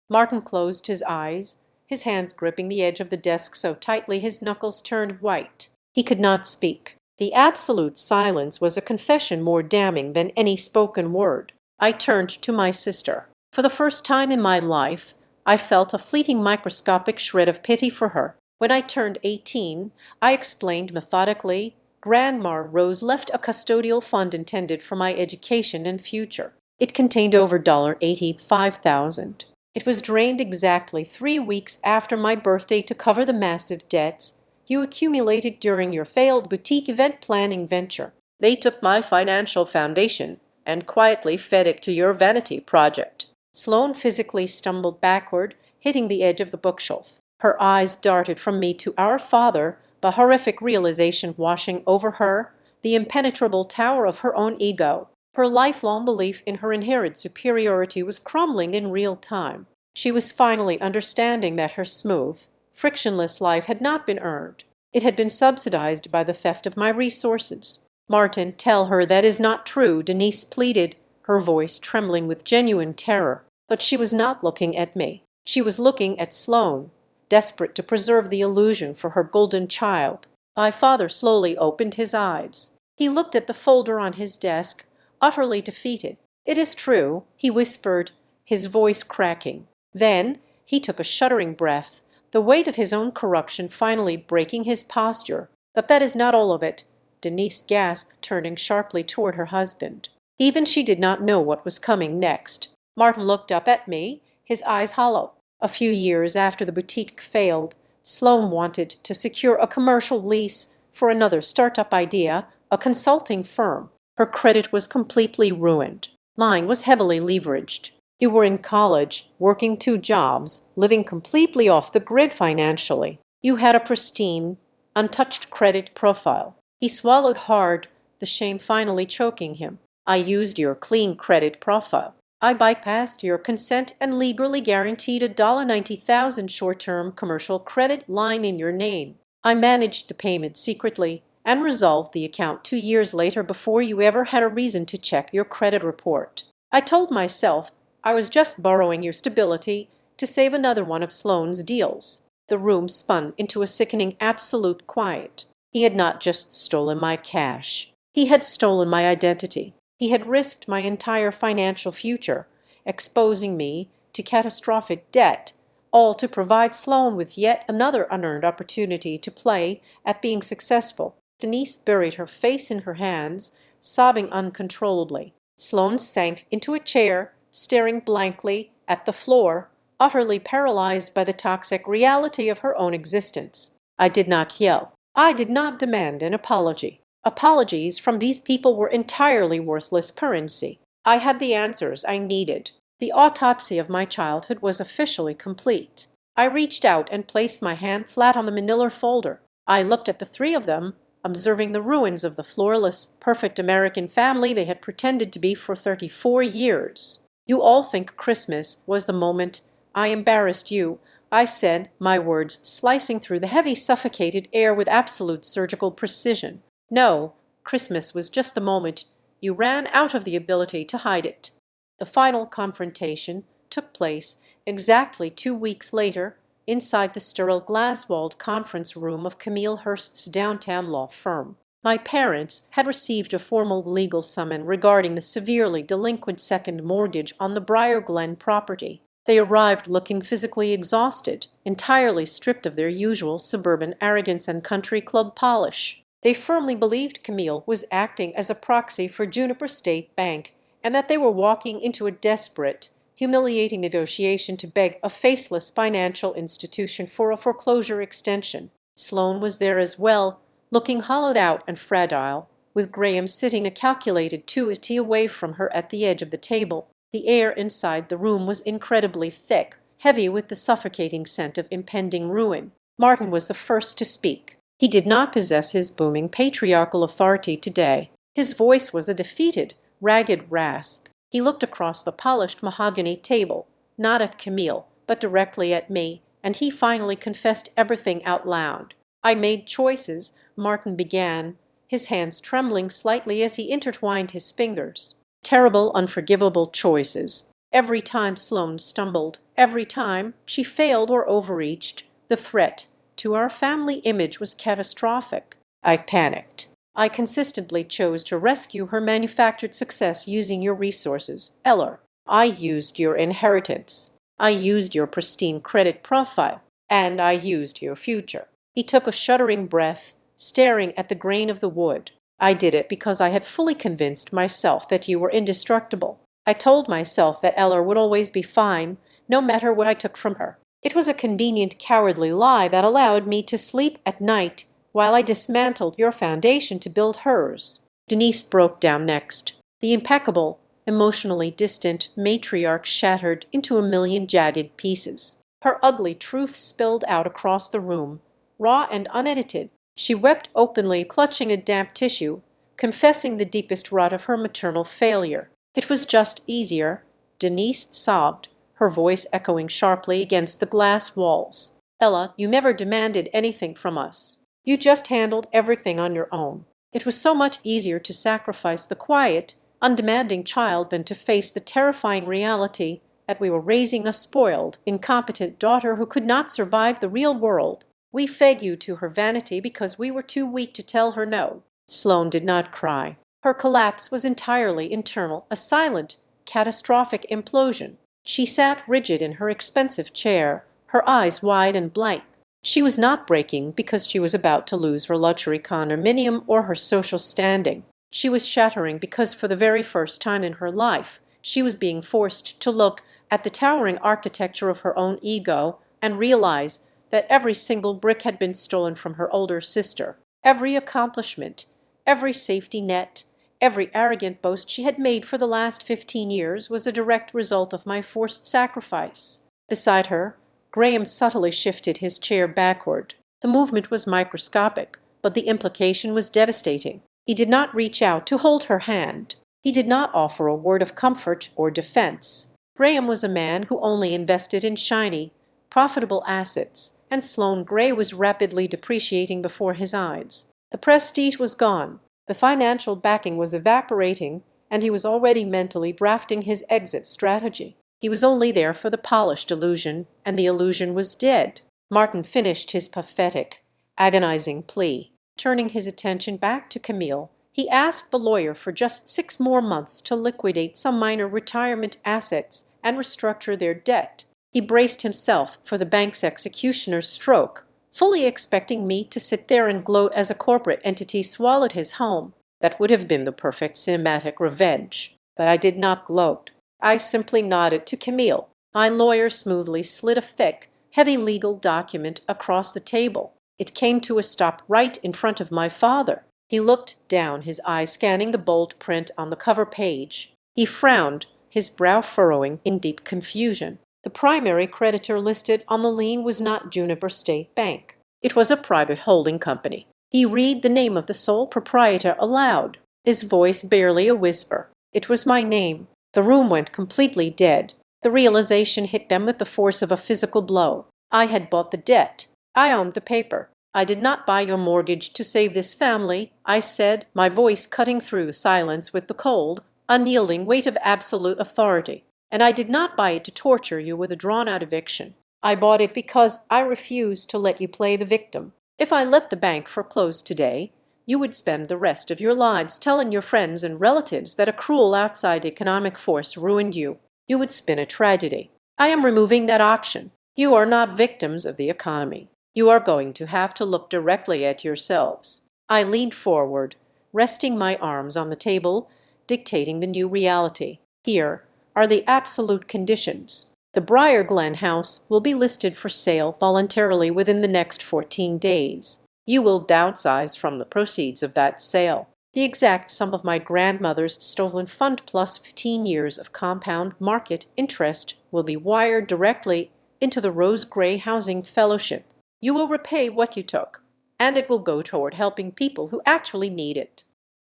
Martin closed his eyes, his hands gripping the edge of the desk so tightly his knuckles turned white. He could not speak. The absolute silence was a confession more damning than any spoken word. I turned to my sister. For the first time in my life, I felt a fleeting microscopic shred of pity for her. When I turned 18, I explained methodically, Grandma Rose left a custodial fund intended for my education and future. It contained over $85,000. It was drained exactly 3 weeks after my birthday to cover the massive debts you accumulated during your failed boutique event planning venture. They took my financial foundation and quietly fed it to your vanity project. Sloane physically stumbled backward, hitting the edge of the bookshelf. Her eyes darted from me to our father, the horrific realization washing over her, the impenetrable tower of her own ego. Her lifelong belief in her inherent superiority was crumbling in real time. She was finally understanding that her smooth, frictionless life had not been earned. It had been subsidized by the theft of my resources. "Martin, tell her that is not true," Denise pleaded, her voice trembling with genuine terror. But she was not looking at me. She was looking at Sloane, desperate to preserve the illusion for her golden child. My father slowly opened his eyes. He looked at the folder on his desk, utterly defeated. "It is true," he whispered, his voice cracking. Then he took a shuddering breath, the weight of his own corruption finally breaking his posture. "But that is not all of it," Denise gasped, turning sharply toward her husband. Even she did not know what was coming next. Martin looked up at me, his eyes hollow. A few years after the boutique failed, Sloane wanted to secure a commercial lease for another startup idea, a consulting firm. Her credit was completely ruined. Mine was heavily leveraged. You were in college, working 2 jobs, living completely off the grid financially. You had a pristine, untouched credit profile. He swallowed hard, the shame finally choking him. "I used your clean credit profile. I bypassed your consent and legally guaranteed a $90,000 short-term commercial credit line in your name. I managed the payment secretly and resolved the account 2 years later before you ever had a reason to check your credit report. I told myself I was just borrowing your stability to save another one of Sloane's deals." The room spun into a sickening absolute quiet. He had not just stolen my cash. He had stolen my identity. He had risked my entire financial future, exposing me to catastrophic debt, all to provide Sloane with yet another unearned opportunity to play at being successful. Denise buried her face in her hands, sobbing uncontrollably. Sloane sank into a chair, staring blankly at the floor, utterly paralyzed by the toxic reality of her own existence. I did not yell. I did not demand an apology. Apologies from these people were entirely worthless currency. I had the answers I needed. The autopsy of my childhood was officially complete. I reached out and placed my hand flat on the manila folder. I looked at the three of them, observing the ruins of the flawless, perfect American family they had pretended to be for 34 years. "You all think Christmas was the moment I embarrassed you," I said, my words slicing through the heavy, suffocated air with absolute surgical precision. "No, Christmas was just the moment you ran out of the ability to hide it." The final confrontation took place exactly 2 weeks later inside the sterile glass-walled conference room of Camille Hurst's downtown law firm. My parents had received a formal legal summons regarding the severely delinquent second mortgage on the Briar Glen property. They arrived looking physically exhausted, entirely stripped of their usual suburban arrogance and country club polish. They firmly believed Camille was acting as a proxy for Juniper State Bank and that they were walking into a desperate, humiliating negotiation to beg a faceless financial institution for a foreclosure extension. Sloane was there as well, looking hollowed out and fragile, with Graham sitting a calculated 2 feet away from her at the edge of the table. The air inside the room was incredibly thick, heavy with the suffocating scent of impending ruin. Martin was the first to speak. He did not possess his booming patriarchal authority today. His voice was a defeated, ragged rasp. He looked across the polished mahogany table, not at Camille, but directly at me, and he finally confessed everything out loud. "I made choices," Martin began, his hands trembling slightly as he intertwined his fingers. "Terrible, unforgivable choices. Every time Sloane stumbled, every time she failed or overreached, the threat to our family image was catastrophic. I panicked. I consistently chose to rescue her manufactured success using your resources, Eller. I used your inheritance. I used your pristine credit profile. And I used your future. He took a shuddering breath, staring at the grain of the wood. I did it because I had fully convinced myself that you were indestructible. I told myself that Eller would always be fine, no matter what I took from her. It was a convenient, cowardly lie that allowed me to sleep at night while I dismantled your foundation to build hers. Denise broke down next. The impeccable, emotionally distant matriarch shattered into a million jagged pieces. Her ugly truth spilled out across the room, raw and unedited. She wept openly, clutching a damp tissue, confessing the deepest rot of her maternal failure. It was just easier, Denise sobbed, her voice echoing sharply against the glass walls. Ella, you never demanded anything from us. You just handled everything on your own. It was so much easier to sacrifice the quiet, undemanding child than to face the terrifying reality that we were raising a spoiled, incompetent daughter who could not survive the real world. We fed you to her vanity because we were too weak to tell her no. Sloane did not cry. Her collapse was entirely internal, a silent, catastrophic implosion. She sat rigid in her expensive chair, her eyes wide and blank. She was not breaking because she was about to lose her luxury condominium or her social standing. She was shattering because for the very first time in her life, she was being forced to look at the towering architecture of her own ego and realize that every single brick had been stolen from her older sister. Every accomplishment, every safety net, every arrogant boast she had made for the last 15 years was a direct result of my forced sacrifice. Beside her, Graham subtly shifted his chair backward. The movement was microscopic, but the implication was devastating. He did not reach out to hold her hand. He did not offer a word of comfort or defense. Graham was a man who only invested in shiny, profitable assets, and Sloane Gray was rapidly depreciating before his eyes. The prestige was gone. The financial backing was evaporating, and he was already mentally drafting his exit strategy. He was only there for the polished illusion, and the illusion was dead. Martin finished his pathetic, agonizing plea. Turning his attention back to Camille, he asked the lawyer for just 6 more months to liquidate some minor retirement assets and restructure their debt. He braced himself for the bank's executioner's stroke, fully expecting me to sit there and gloat as a corporate entity swallowed his home. That would have been the perfect cinematic revenge. But I did not gloat. I simply nodded to Camille. My lawyer smoothly slid a thick, heavy legal document across the table. It came to a stop right in front of my father. He looked down, his eyes scanning the bold print on the cover page. He frowned, his brow furrowing in deep confusion. The primary creditor listed on the lien was not Juniper State Bank. It was a private holding company. He read the name of the sole proprietor aloud, his voice barely a whisper. It was my name. The room went completely dead. The realization hit them with the force of a physical blow. I had bought the debt. I owned the paper. I did not buy your mortgage to save this family, I said, my voice cutting through the silence with the cold, unyielding weight of absolute authority. And I did not buy it to torture you with a drawn-out eviction. I bought it because I refused to let you play the victim. If I let the bank foreclose today, you would spend the rest of your lives telling your friends and relatives that a cruel outside economic force ruined you. You would spin a tragedy. I am removing that option. You are not victims of the economy. You are going to have to look directly at yourselves. I leaned forward, resting my arms on the table, dictating the new reality. Here are the absolute conditions. The Briar Glen house will be listed for sale voluntarily within the next 14 days. You will downsize from the proceeds of that sale. The exact sum of my grandmother's stolen fund plus 15 years of compound market interest will be wired directly into the Rose Gray Housing Fellowship. You will repay what you took, and it will go toward helping people who actually need it.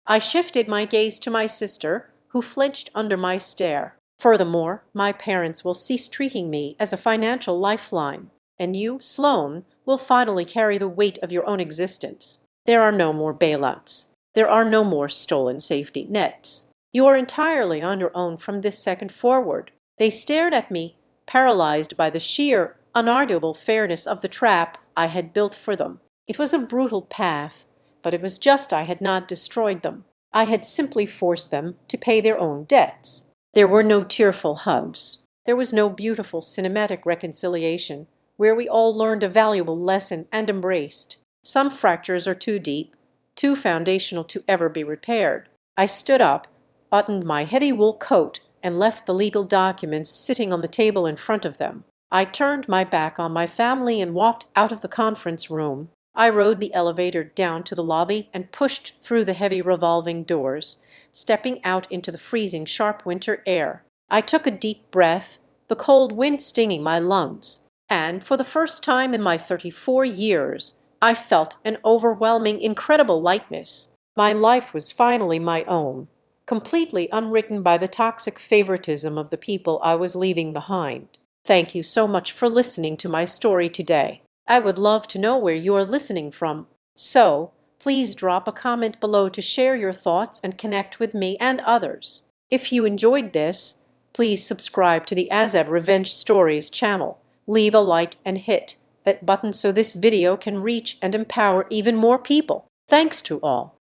I shifted my gaze to my sister, who flinched under my stare. Furthermore, my parents will cease treating me as a financial lifeline, and you, Sloane, will finally carry the weight of your own existence. There are no more bailouts. There are no more stolen safety nets. You are entirely on your own from this second forward. They stared at me, paralyzed by the sheer, unarguable fairness of the trap I had built for them. It was a brutal path, but it was just I had not destroyed them. I had simply forced them to pay their own debts. There were no tearful hugs. There was no beautiful cinematic reconciliation where we all learned a valuable lesson and embraced. Some fractures are too deep, too foundational to ever be repaired. I stood up, buttoned my heavy wool coat, and left the legal documents sitting on the table in front of them. I turned my back on my family and walked out of the conference room. I rode the elevator down to the lobby and pushed through the heavy revolving doors, stepping out into the freezing, sharp winter air. I took a deep breath, the cold wind stinging my lungs, and for the first time in my 34 years, I felt an overwhelming, incredible lightness. My life was finally my own, completely unwritten by the toxic favoritism of the people I was leaving behind. Thank you so much for listening to my story today. I would love to know where you are listening from, so please drop a comment below to share your thoughts and connect with me and others. If you enjoyed this, please subscribe to the Azad Revenge Stories channel, leave a like and hit that button so this video can reach and empower even more people. Thanks to all.